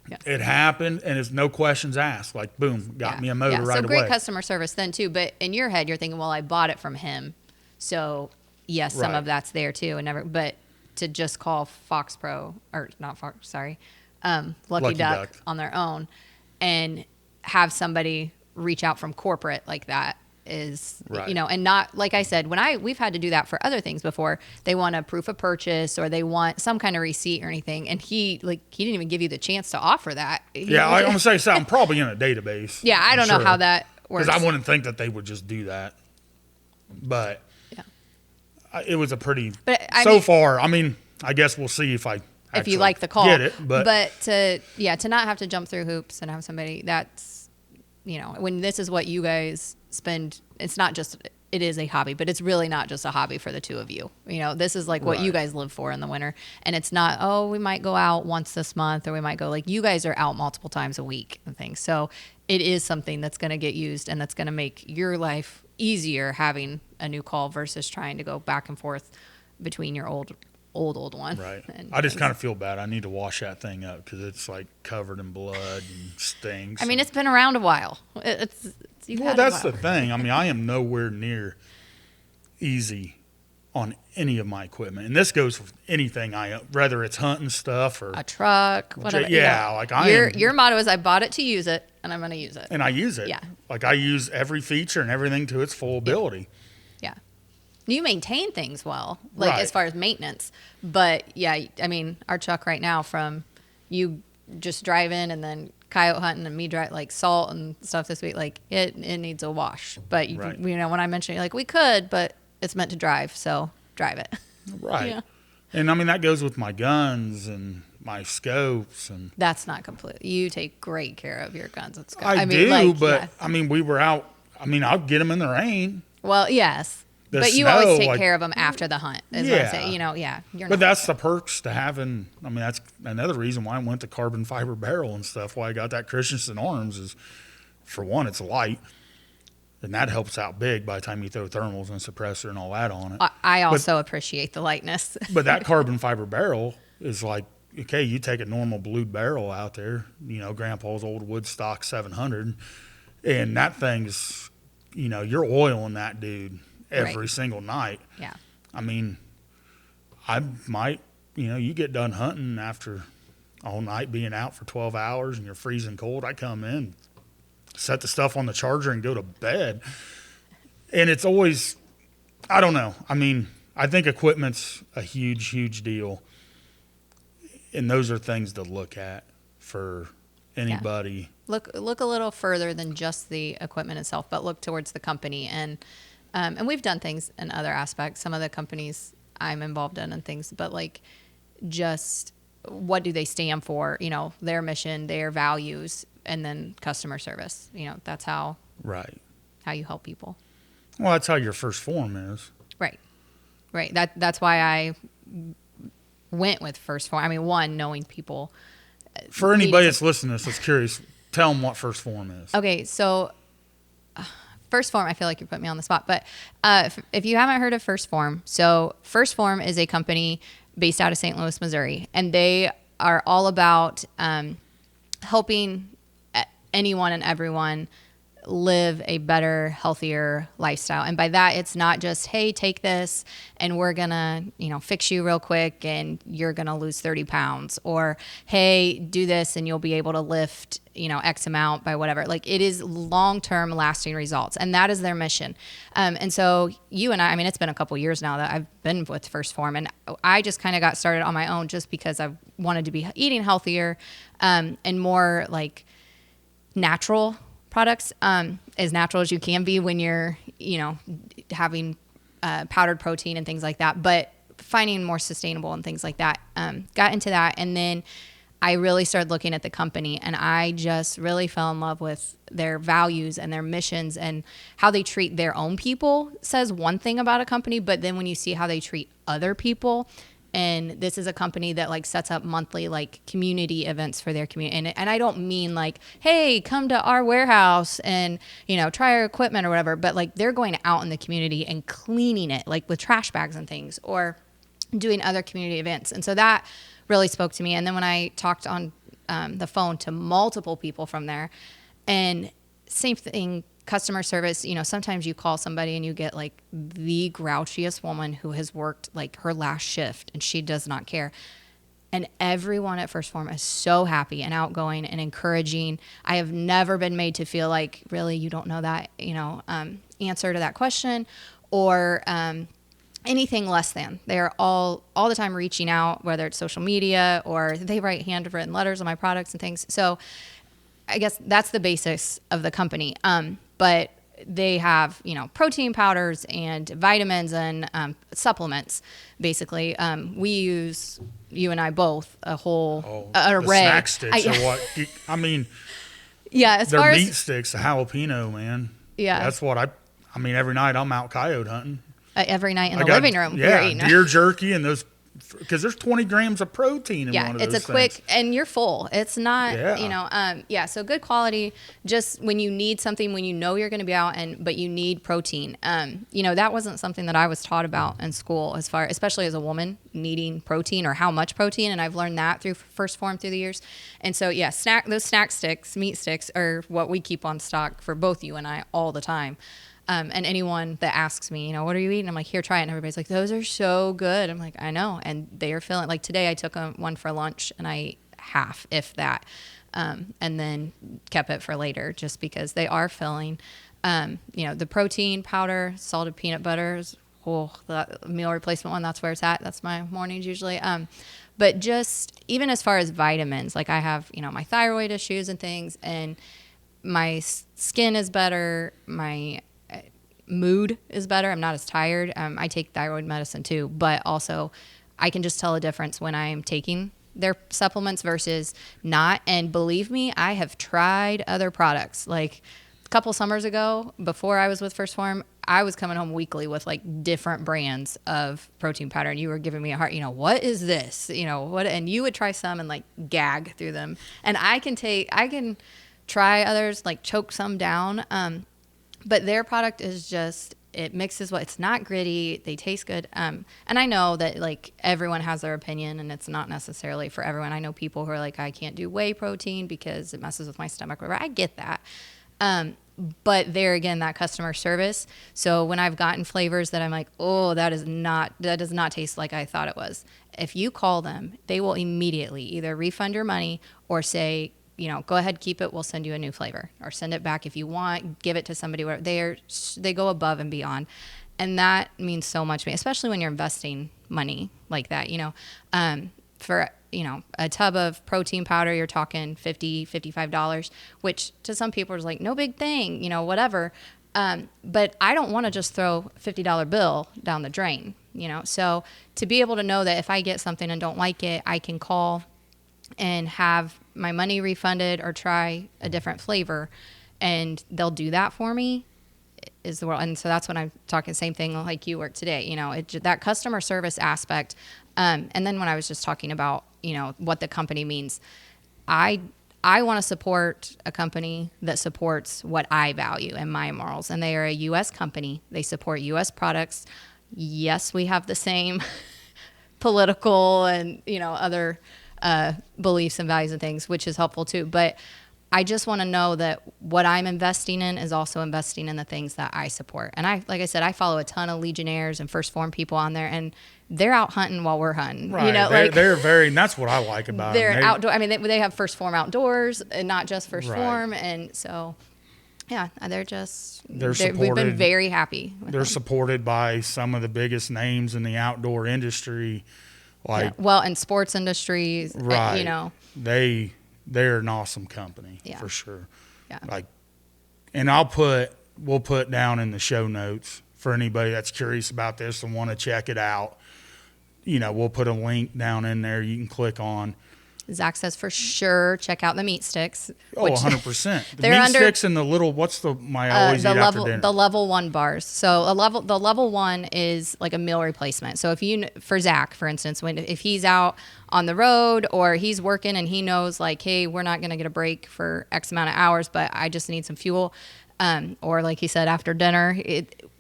Yeah. It happened, and it's no questions asked. Like, boom, got me a motor right away. So great customer service then too. But in your head, you're thinking, well, I bought it from him, so yes, some of that's there too. And but to just call Fox Pro or not Fox, sorry, Lucky Duck on their own, and have somebody reach out from corporate like that is right. And not like I said, we've had to do that for other things before. They want a proof of purchase or they want some kind of receipt or anything, and he didn't even give you the chance to offer that. I'm gonna say something probably in a database. Yeah, I don't know how that works because I wouldn't think that they would just do that, but it was a pretty. But far, I mean, I guess we'll see if you like the call, get it, but to not have to jump through hoops and have somebody that's when this is what you guys spend, it's not just, it is a hobby, but it's really not just a hobby for the two of you. This is like what right. you guys live for in the winter. And it's not, we might go out once this month, or we might go, like, you guys are out multiple times a week and things. So it is something that's going to get used and that's going to make your life easier having a new call versus trying to go back and forth between your old one. Right. I just kind of feel bad. I need to wash that thing up because it's like covered in blood and stinks. I mean, it's been around a while. That's the thing. I mean, I am nowhere near easy on any of my equipment, and this goes for anything whether it's hunting stuff or a truck, whatever. Yeah, like your motto is I bought it to use it, and I'm going to use it. And I use it. Yeah. Like I use every feature and everything to its full ability. Yeah. You maintain things well, like right. as far as maintenance. But yeah, I mean, our truck right now, from you just drive in and then coyote hunting and me drive like salt and stuff this week, like it needs a wash. But right. when I mentioned it, like we could, but it's meant to drive, so drive it. Right. Yeah. And I mean that goes with my guns and my scopes and. That's not complete. You take great care of your guns and scopes. I do, but I mean we were out. I mean I'll get them in the rain. Well, yes. But you always take care of them after the hunt, is what I'm saying. But that's the perks to having. I mean, that's another reason why I went to carbon fiber barrel and stuff. Why I got that Christensen Arms is, for one, it's light, and that helps out big by the time you throw thermals and suppressor and all that on it. I also appreciate the lightness. But that carbon fiber barrel is like, okay, you take a normal blued barrel out there, Grandpa's old Woodstock 700, and that thing's, you're oiling that dude every single night. Yeah. I mean, I might, you get done hunting after all night being out for 12 hours and you're freezing cold. I come in, set the stuff on the charger and go to bed. And it's always, I don't know. I mean, I think equipment's a huge, huge deal. And those are things to look at for anybody. Yeah. Look a little further than just the equipment itself, but look towards the company. And we've done things in other aspects, some of the companies I'm involved in and things, but like just what do they stand for, their mission, their values, and then customer service. That's how you help people. Well, that's how your first form is. Right. That's why I went with First Form. I mean, one, knowing people. For anybody that's listening to this that's curious, tell them what First Form is. Okay, so First Form, I feel like you're putting me on the spot, but if you haven't heard of First Form, so First Form is a company based out of St. Louis, Missouri, and they are all about helping anyone and everyone live a better, healthier lifestyle. And by that, it's not just, hey, take this and we're going to, fix you real quick and you're going to lose 30 pounds, or, hey, do this and you'll be able to lift, X amount by whatever. Like, it is long-term lasting results. And that is their mission. And so you and I mean, it's been a couple years now that I've been with First Form, and I just kind of got started on my own just because I wanted to be eating healthier, and more like natural products, as natural as you can be when you're, having powdered protein and things like that, but finding more sustainable and things like that. Got into that, and then I really started looking at the company, and I just really fell in love with their values and their missions, and how they treat their own people says one thing about a company, but then when you see how they treat other people. And this is a company that like sets up monthly like community events for their community. And I don't mean like, hey, come to our warehouse and, try our equipment or whatever. But like, they're going out in the community and cleaning it, like with trash bags and things, or doing other community events. And so that really spoke to me. And then when I talked on the phone to multiple people from there, and same thing, customer service, sometimes you call somebody and you get like the grouchiest woman who has worked like her last shift and she does not care. And everyone at First Form is so happy and outgoing and encouraging. I have never been made to feel like, really, you don't know that, answer to that question, or anything less than. They are all the time reaching out, whether it's social media or they write handwritten letters on my products and things. So I guess that's the basics of the company. But they have, protein powders and vitamins and supplements, basically. We use, you and I both, a whole array. The snack sticks are what, I mean, yeah, as they're far meat as sticks, the jalapeno, man. Yeah. That's what I mean, every night I'm out coyote hunting. Every night in the living room. Yeah, you're eating. deer jerky and those, because there's 20 grams of protein in one of those things. It's a quick, and you're full. It's not, Yeah. so good quality, just when you need something, when you're going to be out, but you need protein. That wasn't something that I was taught about in school, especially as a woman, needing protein or how much protein, and I've learned that through First Form through the years. And so, yeah, those snack sticks, meat sticks, are what we keep on stock for both you and I all the time. And anyone that asks me, what are you eating? I'm like, here, try it. And everybody's like, those are so good. I'm like, I know. And they are filling. Like today I took one for lunch and I ate half, if that, and then kept it for later just because they are filling. The protein powder, salted peanut butters, the meal replacement one, that's where it's at. That's my mornings usually. But just even as far as vitamins, like I have, my thyroid issues and things, and my skin is better. My mood is better. I'm not as tired. I take thyroid medicine too, but also I can just tell a difference when I'm taking their supplements versus not. And believe me, I have tried other products. Like a couple summers ago, before I was with First Form, I was coming home weekly with like different brands of protein powder, and you were giving me a heart, what is this? What? And you would try some and like gag through them. And I can try others, like choke some down. But their product is just, it mixes it's not gritty. They taste good. And I know that like everyone has their opinion and it's not necessarily for everyone. I know people who are like, I can't do whey protein because it messes with my stomach. Whatever. I get that. But there again, that customer service. So when I've gotten flavors that I'm like, oh, that does not taste like I thought it was. If you call them, they will immediately either refund your money or say, go ahead, keep it. We'll send you a new flavor, or send it back if you want. Give it to somebody. Where they go above and beyond, and that means so much to me, especially when you're investing money like that. For a tub of protein powder, you're talking $50, $55, which to some people is like no big thing, whatever. But I don't want to just throw $50 bill down the drain, So to be able to know that if I get something and don't like it, I can call and have my money refunded or try a different flavor, and they'll do that for me. is the world. And so that's when I'm talking same thing like you work today, you know, that customer service aspect. And then when I was just talking about, you know, what the company means, I want to support a company that supports what I value and my morals. And they are a U.S. company. They support U.S. products. Yes, we have the same political and, you know, other beliefs and values and things, which is helpful too. But I just want to know that what I'm investing in is also investing in the things that I support. And like I said, I follow a ton of Legionnaires and First Form people on there, and they're out hunting while we're hunting. Right. You know, they're very, and that's what I like about them. They're outdoor. I mean, they have First Form outdoors and not just First Right. Form. And so, yeah, they've supported. been very happy with They're them. supported by some of the biggest names in the outdoor industry. Like, Yeah. Well, in sports industries, right. you know. They're an awesome company, Yeah. for sure. Yeah. Like, and we'll put down in the show notes for anybody that's curious about this and want to check it out. You know, we'll put a link down in there you can click on. Zach says for sure check out the meat sticks. Oh, 100%. The they're meat under- sticks and the little, what's the, my always the eat level after dinner. the level 1 bars. So the level 1 is like a meal replacement. So for Zach, for instance, if he's out on the road or he's working and he knows like, hey, we're not going to get a break for X amount of hours, but I just need some fuel. Or like he said, after dinner,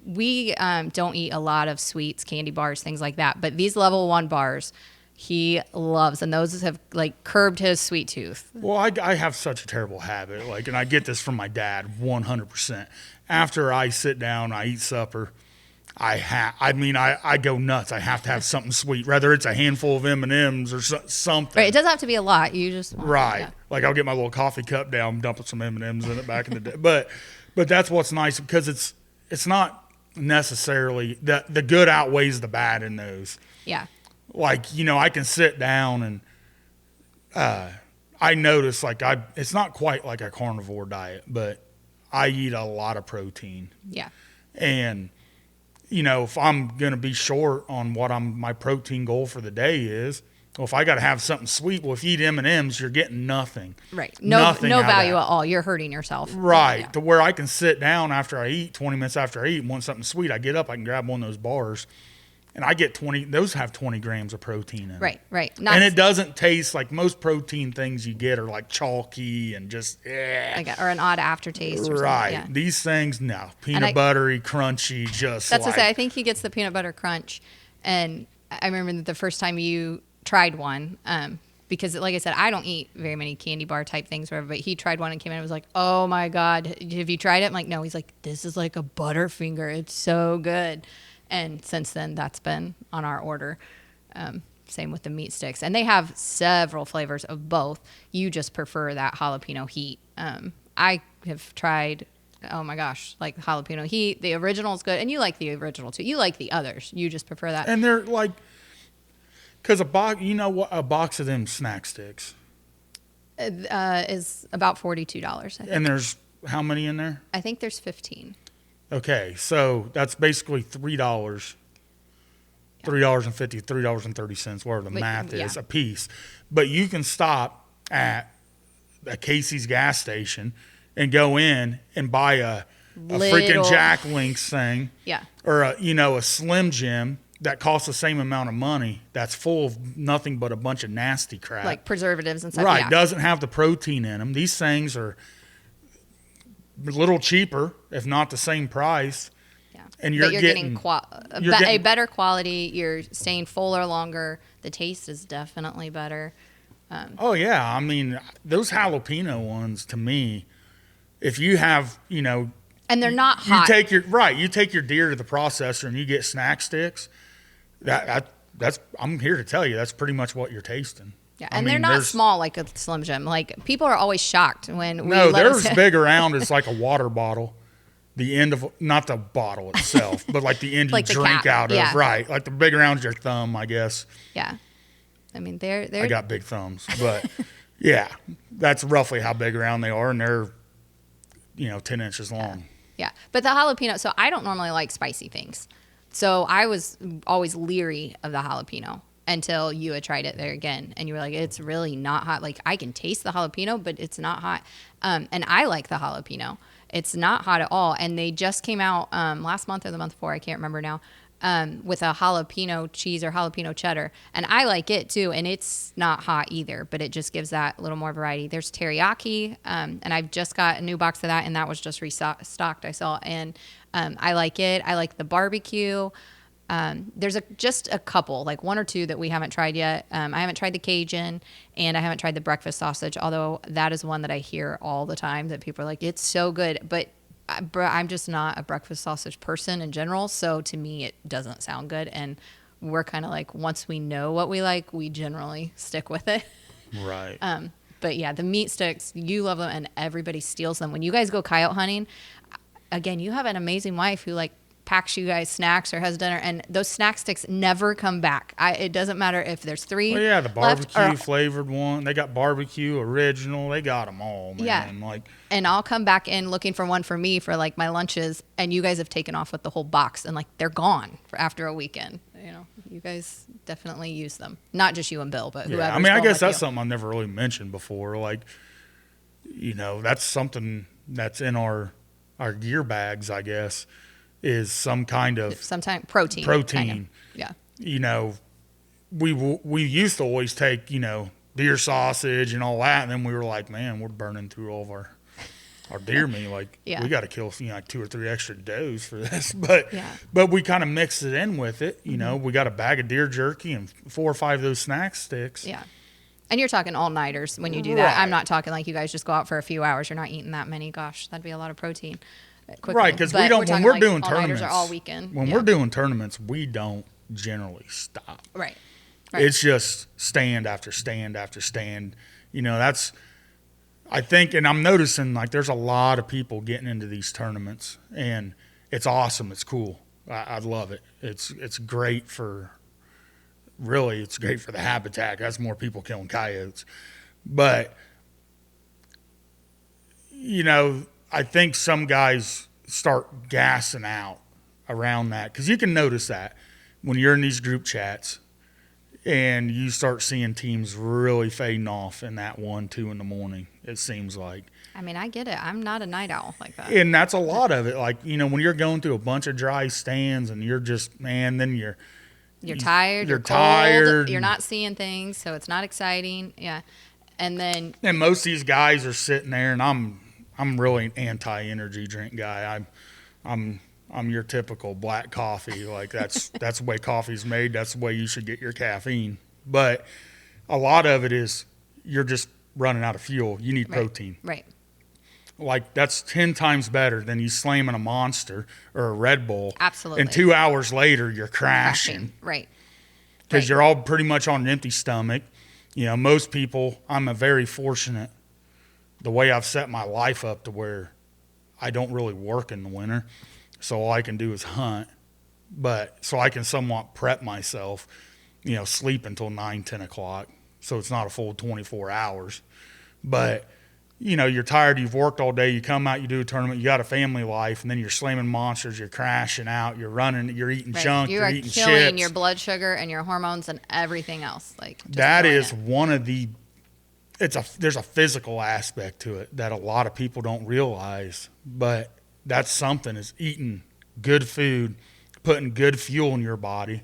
we don't eat a lot of sweets, candy bars, things like that. But these level 1 bars, he loves, and those have like curbed his sweet tooth. Well, I have such a terrible habit, like, and I get this from my dad 100%. After I sit down, I eat supper, I go nuts. I have to have something sweet, whether it's a handful of M&Ms or something. Right, it doesn't have to be a lot. You just want, Right. yeah. Like I'll get my little coffee cup down, dump some M&Ms in it back in the day. But that's what's nice because it's not necessarily the good outweighs the bad in those. Yeah. Like, you know, I can sit down and I notice like it's not quite like a carnivore diet, but I eat a lot of protein. Yeah. And you know, if I'm going to be short on what my protein goal for the day is, well, if I got to have something sweet, well, if you eat M&Ms, you're getting nothing. Right. No Nothing out of value that. at all. You're hurting yourself. Right. Yeah. To where I can sit down after I eat, 20 minutes after I eat, and want something sweet, I get up, I can grab one of those bars, and I get those have 20 grams of protein in them. Right. Right. And it doesn't taste like most protein things you get are like chalky and just, or an odd aftertaste. Or right. something. Yeah. These things, no. Peanut buttery, crunchy, just That's like. what I say. I think he gets the peanut butter crunch. And I remember the first time you tried one, because like I said, I don't eat very many candy bar type things, whatever, but he tried one and came in and was like, oh my God, have you tried it? I'm like, no. He's like, this is like a Butterfinger. It's so good. And since then, that's been on our order. Same with the meat sticks. And they have several flavors of both. You just prefer that jalapeno heat. I have tried, oh my gosh, like jalapeno heat. The original is good. And you like the original too. You like the others. You just prefer that. And they're like, because you know what, a box of them snack sticks. Is about $42. I think. And there's how many in there? I think there's 15. Okay, so that's basically $3. $3.50, $3.30, whatever the math is, a piece. But you can stop at a Casey's gas station and go in and buy a freaking Jack Links thing. Yeah. Or a Slim Jim that costs the same amount of money that's full of nothing but a bunch of nasty crap. Like preservatives and stuff. Right, Yeah. doesn't have the protein in them. These things are a little cheaper, if not the same price. Yeah. And you're getting a better quality. You're staying fuller longer. The taste is definitely better. Oh, yeah. I mean, those jalapeno ones, to me, if you have, and they're not hot. You take your deer to the processor and you get snack sticks. That's I'm here to tell you that's pretty much what you're tasting. Yeah, and they're not small like a Slim Jim. Like people are always shocked when we they're as big around as like a water bottle. The end of not the bottle itself, but like the end like you drink out of. Yeah. Right, like the big around your thumb, I guess. Yeah, I mean they're. I got big thumbs, but yeah, that's roughly how big around they are, and they're 10 inches long. Yeah, but the jalapeno. So I don't normally like spicy things, so I was always leery of the jalapeno until you had tried it there again, and you were like, it's really not hot. Like I can taste the jalapeno, but it's not hot. And I like the jalapeno. It's not hot at all. And they just came out last month or the month before, I can't remember now, with a jalapeno cheese or jalapeno cheddar. And I like it too. And it's not hot either, but it just gives that little more variety. There's teriyaki, and I've just got a new box of that, and that was just restocked, I saw. And I like it. I like the barbecue. There's just a couple, like one or two that we haven't tried yet. I haven't tried the Cajun, and I haven't tried the breakfast sausage, although that is one that I hear all the time that people are like, it's so good. But I'm just not a breakfast sausage person in general, so to me it doesn't sound good. And we're kind of like, once we know what we like, we generally stick with it. Right. But yeah, the meat sticks, you love them, and everybody steals them. When you guys go coyote hunting, again, you have an amazing wife who like packs you guys snacks or has dinner, and those snack sticks never come back. It doesn't matter if there's 3. Well, yeah, the barbecue flavored one. They got barbecue original. They got them all, man. Yeah. Like, and I'll come back in looking for one for me for like my lunches, and you guys have taken off with the whole box, and like they're gone for after a weekend. You know, you guys definitely use them. Not just you and Bill, but whoever. yeah, I mean, I guess that's something I've never really mentioned before. Like, you know, that's something that's in our gear bags, I guess, is some kind of protein. Kind of. Yeah. You know, we used to always take, you know, deer sausage and all that, and then we were like, man, we're burning through all of our deer meat. Like, yeah. we got to kill, you know, like 2 or 3 extra does for this. But we kind of mixed it in with it. You know, we got a bag of deer jerky and 4 or 5 of those snack sticks. Yeah. And you're talking all-nighters when you do that. I'm not talking like you guys just go out for a few hours. You're not eating that many. Gosh, that'd be a lot of protein. Quickly. Right, because we don't. When we're doing tournaments, are all weekend. When we're doing tournaments, we don't generally stop. Right. It's just stand after stand after stand. You know, that's. I think, and I'm noticing like there's a lot of people getting into these tournaments, and it's awesome. It's cool. I love it. It's great for. Really, it's great for the habitat. That's more people killing coyotes, but you know. I think some guys start gassing out around that, because you can notice that when you're in these group chats and you start seeing teams really fading off in that 1, 2 in the morning, it seems like. I mean, I get it. I'm not a night owl like that. And that's a lot of it. Like, you know, when you're going through a bunch of dry stands and you're just, man, then you're tired. You're cold, tired. You're not seeing things, so it's not exciting. Yeah. And most of these guys are sitting there, and I'm really an anti-energy drink guy. I'm your typical black coffee. Like that's the way coffee's made. That's the way you should get your caffeine. But a lot of it is you're just running out of fuel. You need protein. Right. Like that's 10 times better than you slamming a Monster or a Red Bull. Absolutely. And 2 hours later you're crashing. Right. Because you're all pretty much on an empty stomach. You know, most people. I'm a very fortunate. The way I've set my life up to where I don't really work in the winter, so all I can do is hunt. But so I can somewhat prep myself, you know, sleep until 9, 10 o'clock, so it's not a full 24 hours. But, you know, you're tired, you've worked all day, you come out, you do a tournament, you got a family life, and then you're slamming monsters, you're crashing out, you're running, you're eating junk, you're eating chips. You are killing your blood sugar and your hormones and everything else. Like that is one of the there's a physical aspect to it that a lot of people don't realize, but that's something, is eating good food, putting good fuel in your body.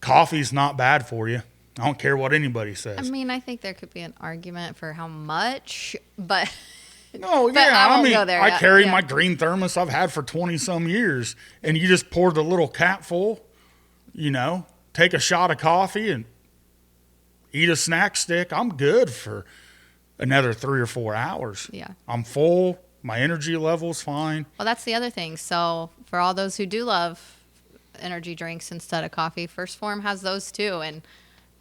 Coffee's not bad for you. I don't care what anybody says. I mean, I think there could be an argument for how much, but no, but yeah, I mean, go there. I carry my green thermos I've had for 20 some years, and you just pour the little cap full, you know, take a shot of coffee and eat a snack stick. I'm good for another 3 or 4 hours. Yeah. I'm full. My energy level's fine. Well, that's the other thing. So for all those who do love energy drinks instead of coffee, First Form has those too. And,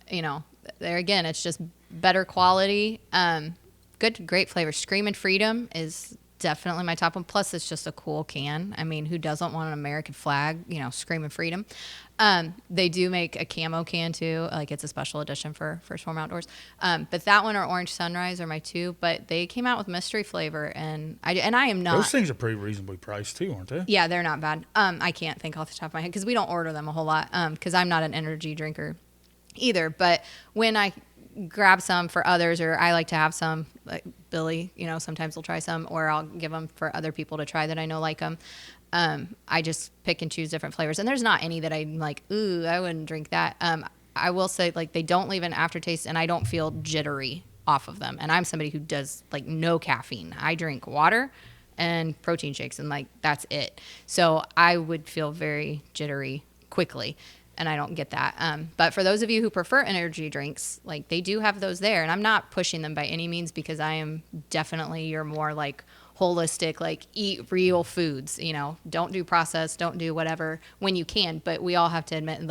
you know, there again, it's just better quality. Great flavor. Screamin' Freedom is definitely my top one. Plus, it's just a cool can. I mean, who doesn't want an American flag, you know, Screamin' Freedom? They do make a camo can too. Like, it's a special edition for First Form Outdoors. But that one or Orange Sunrise are my two. But they came out with mystery flavor, and I am not. Those things are pretty reasonably priced too, aren't they? Yeah, they're not bad. I can't think off the top of my head because we don't order them a whole lot. Because I'm not an energy drinker either. But when I grab some for others, or I like to have some, like, Billy, sometimes will try some, or I'll give them for other people to try that I know like them. I just pick and choose different flavors, and there's not any that I'm like, ooh, I wouldn't drink that. I will say, like, they don't leave an aftertaste, and I don't feel jittery off of them. And I'm somebody who does, like, no caffeine. I drink water and protein shakes, and, like, that's it. So I would feel very jittery quickly, and I don't get that. But for those of you who prefer energy drinks, like, they do have those there. And I'm not pushing them by any means, because I am definitely your more, like, holistic, like, eat real foods, don't do processed, don't do whatever when you can. But we all have to admit,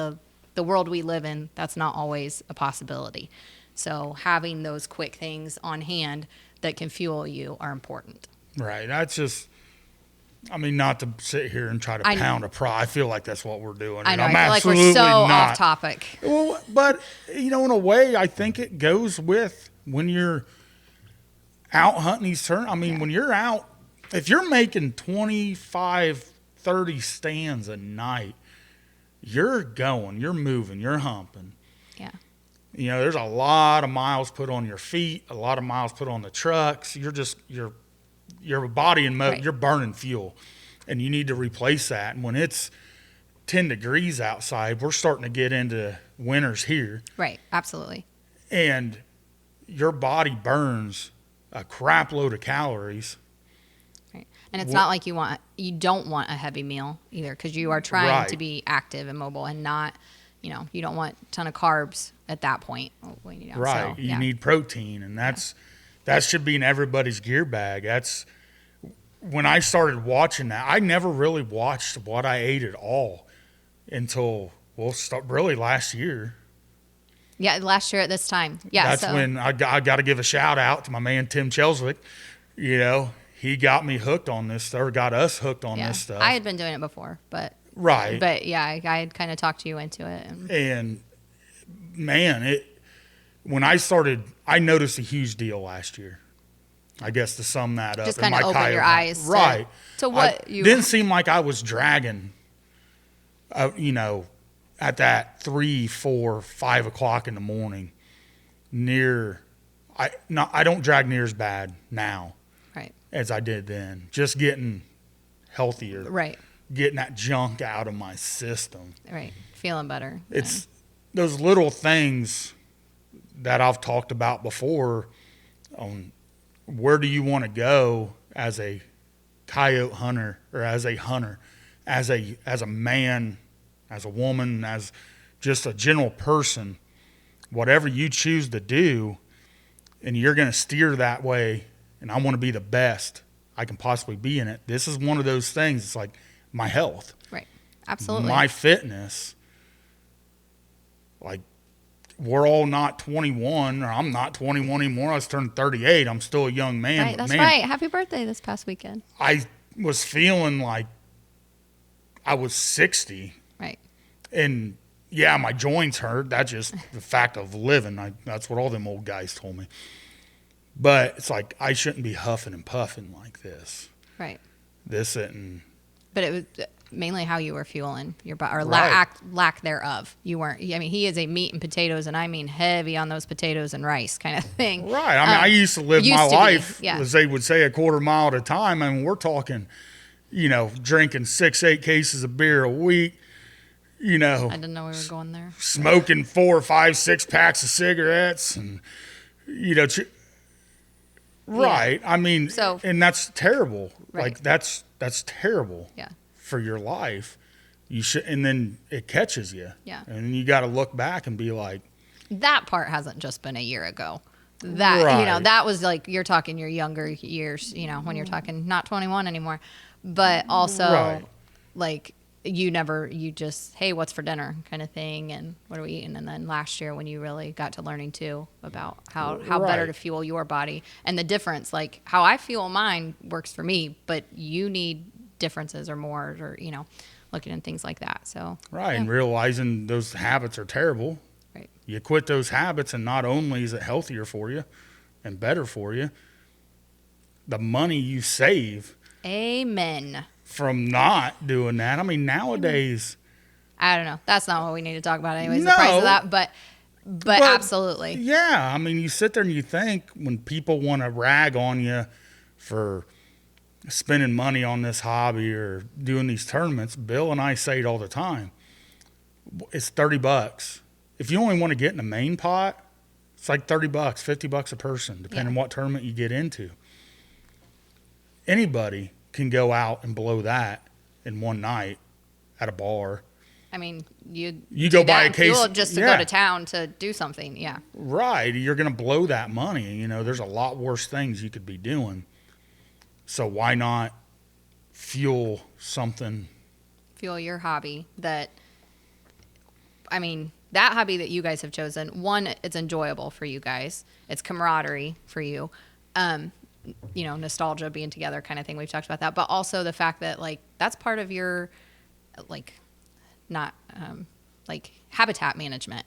the world we live in, that's not always a possibility. So having those quick things on hand that can fuel you are important. Right. That's just, not to sit here and try to pound a pride. I feel like that's what we're doing. I know. I'm I feel like we're so off topic. Well, but, in a way, I think it goes with when you're out hunting these tournaments. When you're out, if you're making 25, 30 stands a night, you're going, you're moving, you're humping. Yeah. There's a lot of miles put on your feet, a lot of miles put on the trucks. You're just, your body and right. You're burning fuel, and you need to replace that. And when it's 10 degrees outside, we're starting to get into winters here. Right. Absolutely. And your body burns a crap load of calories. And it's not like you don't want a heavy meal either, because you are trying right. to be active and mobile, and not, you don't want a ton of carbs at that point. Right. So, you need protein, and that should be in everybody's gear bag. That's when I started watching that. I never really watched what I ate at all until really last year. Yeah, last year at this time. Yeah, that's when I got to give a shout out to my man Tim Chelswick. He got me hooked on this, or got us hooked on this stuff. I had been doing it before, but right. But yeah, I had kind of talked you into it. And man, when I started, I noticed a huge deal last year. I guess to sum that up, just kind of open your eyes, right? To what you didn't seem like I was dragging. At that 3, 4, 5 o'clock in the morning, I don't drag near as bad now. Right. As I did then. Just getting healthier. Right. Getting that junk out of my system. Right. Feeling better. It's those little things that I've talked about before on where do you want to go as a coyote hunter, or as a hunter, as a man, as a woman, as just a general person. Whatever you choose to do, and you're going to steer that way, and I want to be the best I can possibly be in it. This is one of those things. It's like my health. Right. Absolutely. My fitness. Like, we're all not 21, or I'm not 21 anymore. I was turning 38. I'm still a young man. Right. That's right. Happy birthday this past weekend. I was feeling like I was 60. Right. And, yeah, my joints hurt. That's just the fact of living. That's what all them old guys told me. But it's like I shouldn't be huffing and puffing like this. Right. This isn't. But it was mainly how you were fueling your body, or right. lack thereof. You weren't. He is a meat and potatoes, and I mean heavy on those potatoes and rice kind of thing. Right. I used to live my life, as they would say, a quarter mile at a time. We're talking, drinking 6-8 cases of beer a week. I didn't know we were going there. Smoking 4, 5, 6 packs of cigarettes, and right. So, and that's terrible. Right. Like that's terrible. Yeah. For your life, you should, and then it catches you. Yeah. And then you got to look back and be like, that part hasn't just been a year ago. That right. That was like, you're talking your younger years. When you're talking not 21 anymore, but also right. like you just, hey, what's for dinner kind of thing, and what are we eating? And then last year when you really got to learning too about how right. better to fuel your body, and the difference, like how I fuel mine works for me, but you need differences or more, or looking at things like that. So right. And realizing those habits are terrible. Right. You quit those habits, and not only is it healthier for you and better for you, the money you save. Amen. From not doing that. Nowadays. I don't know. That's not what we need to talk about anyways, No. the price of that. But But absolutely. Yeah. I mean, you sit there and you think when people want to rag on you for spending money on this hobby or doing these tournaments, Bill and I say it all the time. It's $30. If you only want to get in the main pot, it's like $30, $50 a person, depending on what tournament you get into. Anybody can go out and blow that in one night at a bar. I mean, you go buy a case fuel just to go to town to do something. Yeah. Right. You're going to blow that money. You know, there's a lot worse things you could be doing. So why not fuel something? Fuel your hobby that, I mean, that hobby that you guys have chosen, one, it's enjoyable for you guys. It's camaraderie for you. You know, nostalgia, being together kind of thing. We've talked about that. But also the fact that, like, that's part of your, like, not, like, habitat management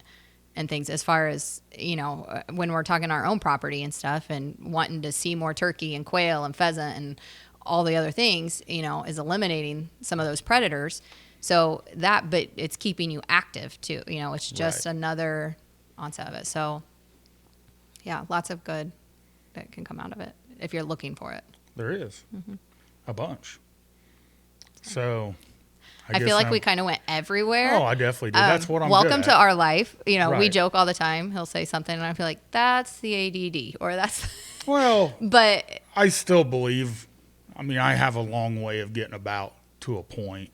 and things as far as, you know, when we're talking our own property and stuff and wanting to see more turkey and quail and pheasant and all the other things, you know, is eliminating some of those predators. So that, but it's keeping you active too. You know, it's just another onset of it. So yeah, lots of good that can come out of it if you're looking for it. There is a bunch. So I feel like we kind of went everywhere. Oh, I definitely did. That's what I'm welcome good to at. our life. You know, we joke all the time. He'll say something and I feel like that's the ADD or that's well, but I still believe, I mean, I have a long way of getting about to a point.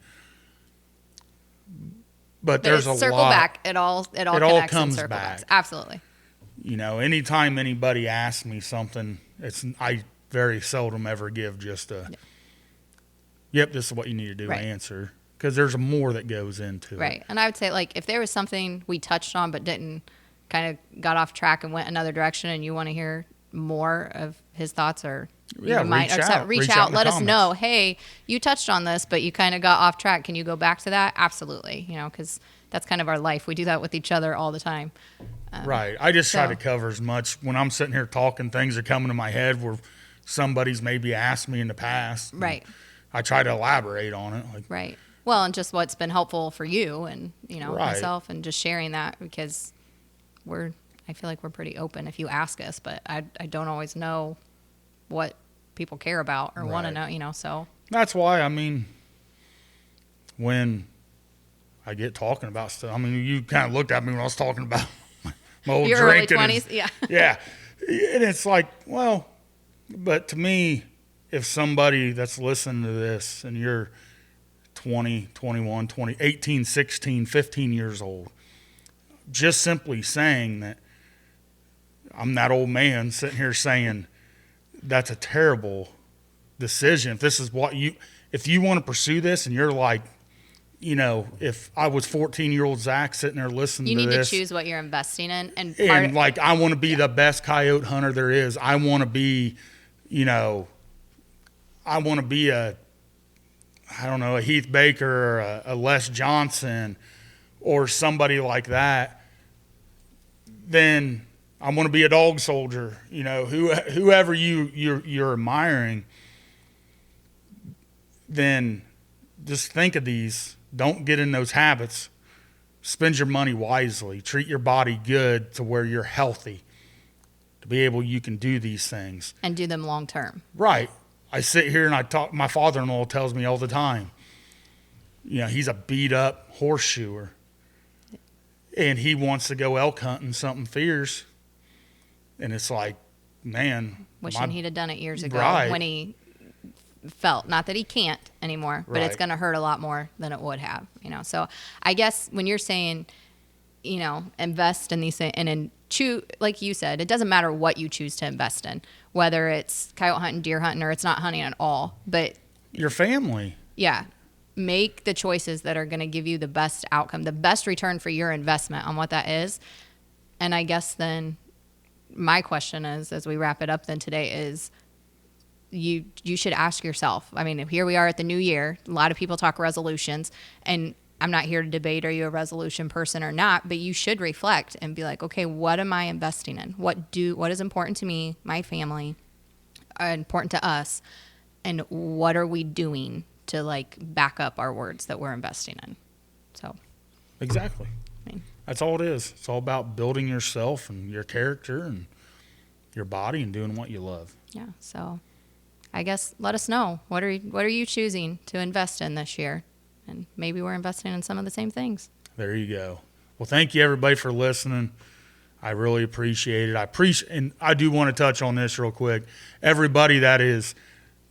But there's a circle lot. Back. It all connects and circle back. Absolutely. You know, anytime anybody asks me something, I very seldom ever give just a, yep, this is what you need to do answer. Because there's more that goes into it. Right. And I would say, like, if there was something we touched on but didn't, kind of got off track and went another direction and you want to hear more of his thoughts or reach out, let us know, hey, you touched on this, but you kind of got off track. Can you go back to that? Absolutely. You know, because that's kind of our life. We do that with each other all the time. Right. I just try to cover as much. When I'm sitting here talking, things are coming to my head where somebody's maybe asked me in the past. Right. I try to elaborate on it. Like, right. Well, and just what's been helpful for you and, you know, myself, and just sharing that because I feel like we're pretty open if you ask us, but I don't always know what people care about or want to know, you know, so. That's why, I mean, when I get talking about stuff, I mean, you kind of looked at me when I was talking about my old your drinking. Early 20s, yeah. Yeah. And it's like, well, but to me, if somebody that's listening to this and you're 20, 21, 20, 18, 16, 15 years old, just simply saying that I'm that old man sitting here saying that's a terrible decision. If this is what if you want to pursue this and you're like, you know, if I was 14-year-old Zach sitting there listening to this. You need to choose what you're investing in. And like, I want to be the best coyote hunter there is. I want to be, you know, I want to be a Heath Baker or a Les Johnson or somebody like that, then I want to be a dog soldier, you know, whoever you're admiring, then just think of these. Don't get in those habits. Spend your money wisely. Treat your body good to where you're healthy to be able, you can do these things. And do them long term. Right. I sit here and I talk, my father-in-law tells me all the time, you know, he's a beat up horseshoer and he wants to go elk hunting something fierce. And it's like, man. Wishing he'd have done it years ago when he felt, not that he can't anymore, but it's going to hurt a lot more than it would have, you know? So I guess when you're saying, you know, invest in these things and choose, like you said, it doesn't matter what you choose to invest in, whether it's coyote hunting, deer hunting, or it's not hunting at all, but your family. Yeah. Make the choices that are going to give you the best outcome, the best return for your investment on what that is. And I guess then my question is, as we wrap it up then today, is you should ask yourself, I mean, here we are at the new year. A lot of people talk resolutions, and I'm not here to debate, are you a resolution person or not, but you should reflect and be like, okay, what am I investing in? What is important to me, my family, important to us, and what are we doing to like back up our words that we're investing in? So. Exactly. That's all it is. It's all about building yourself and your character and your body and doing what you love. Yeah. So I guess let us know. What are you choosing to invest in this year? And maybe we're investing in some of the same things. There you go. Well, thank you everybody for listening. I really appreciate it. And I do want to touch on this real quick. Everybody that is,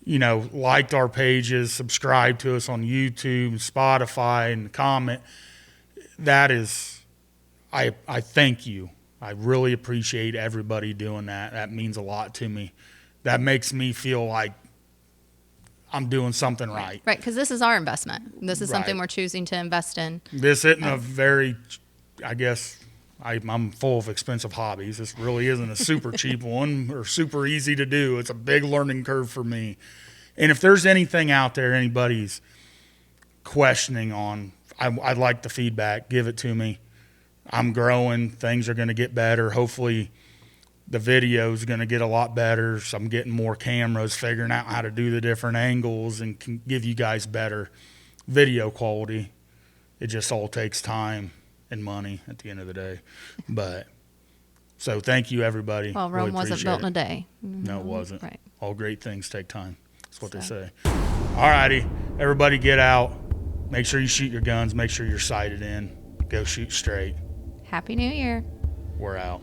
liked our pages, subscribed to us on YouTube, Spotify, and comment. That is, I thank you. I really appreciate everybody doing that. That means a lot to me. That makes me feel like I'm doing something right. Right, because this is our investment. This is something Right. we're choosing to invest in. This isn't a very, I guess, I'm full of expensive hobbies. This really isn't a super cheap one or super easy to do. It's a big learning curve for me. And if there's anything out there anybody's questioning on, I'd like the feedback. Give it to me. I'm growing. Things are going to get better. Hopefully the video is going to get a lot better. So I'm getting more cameras, figuring out how to do the different angles and can give you guys better video quality. It just all takes time and money at the end of the day. But so thank you, everybody. Well, Rome Really wasn't built in a appreciate day. it. No, it wasn't. Right. All great things take time. That's what they So. say. All righty. Everybody get out. Make sure you shoot your guns. Make sure you're sighted in. Go shoot straight. Happy New Year. We're out.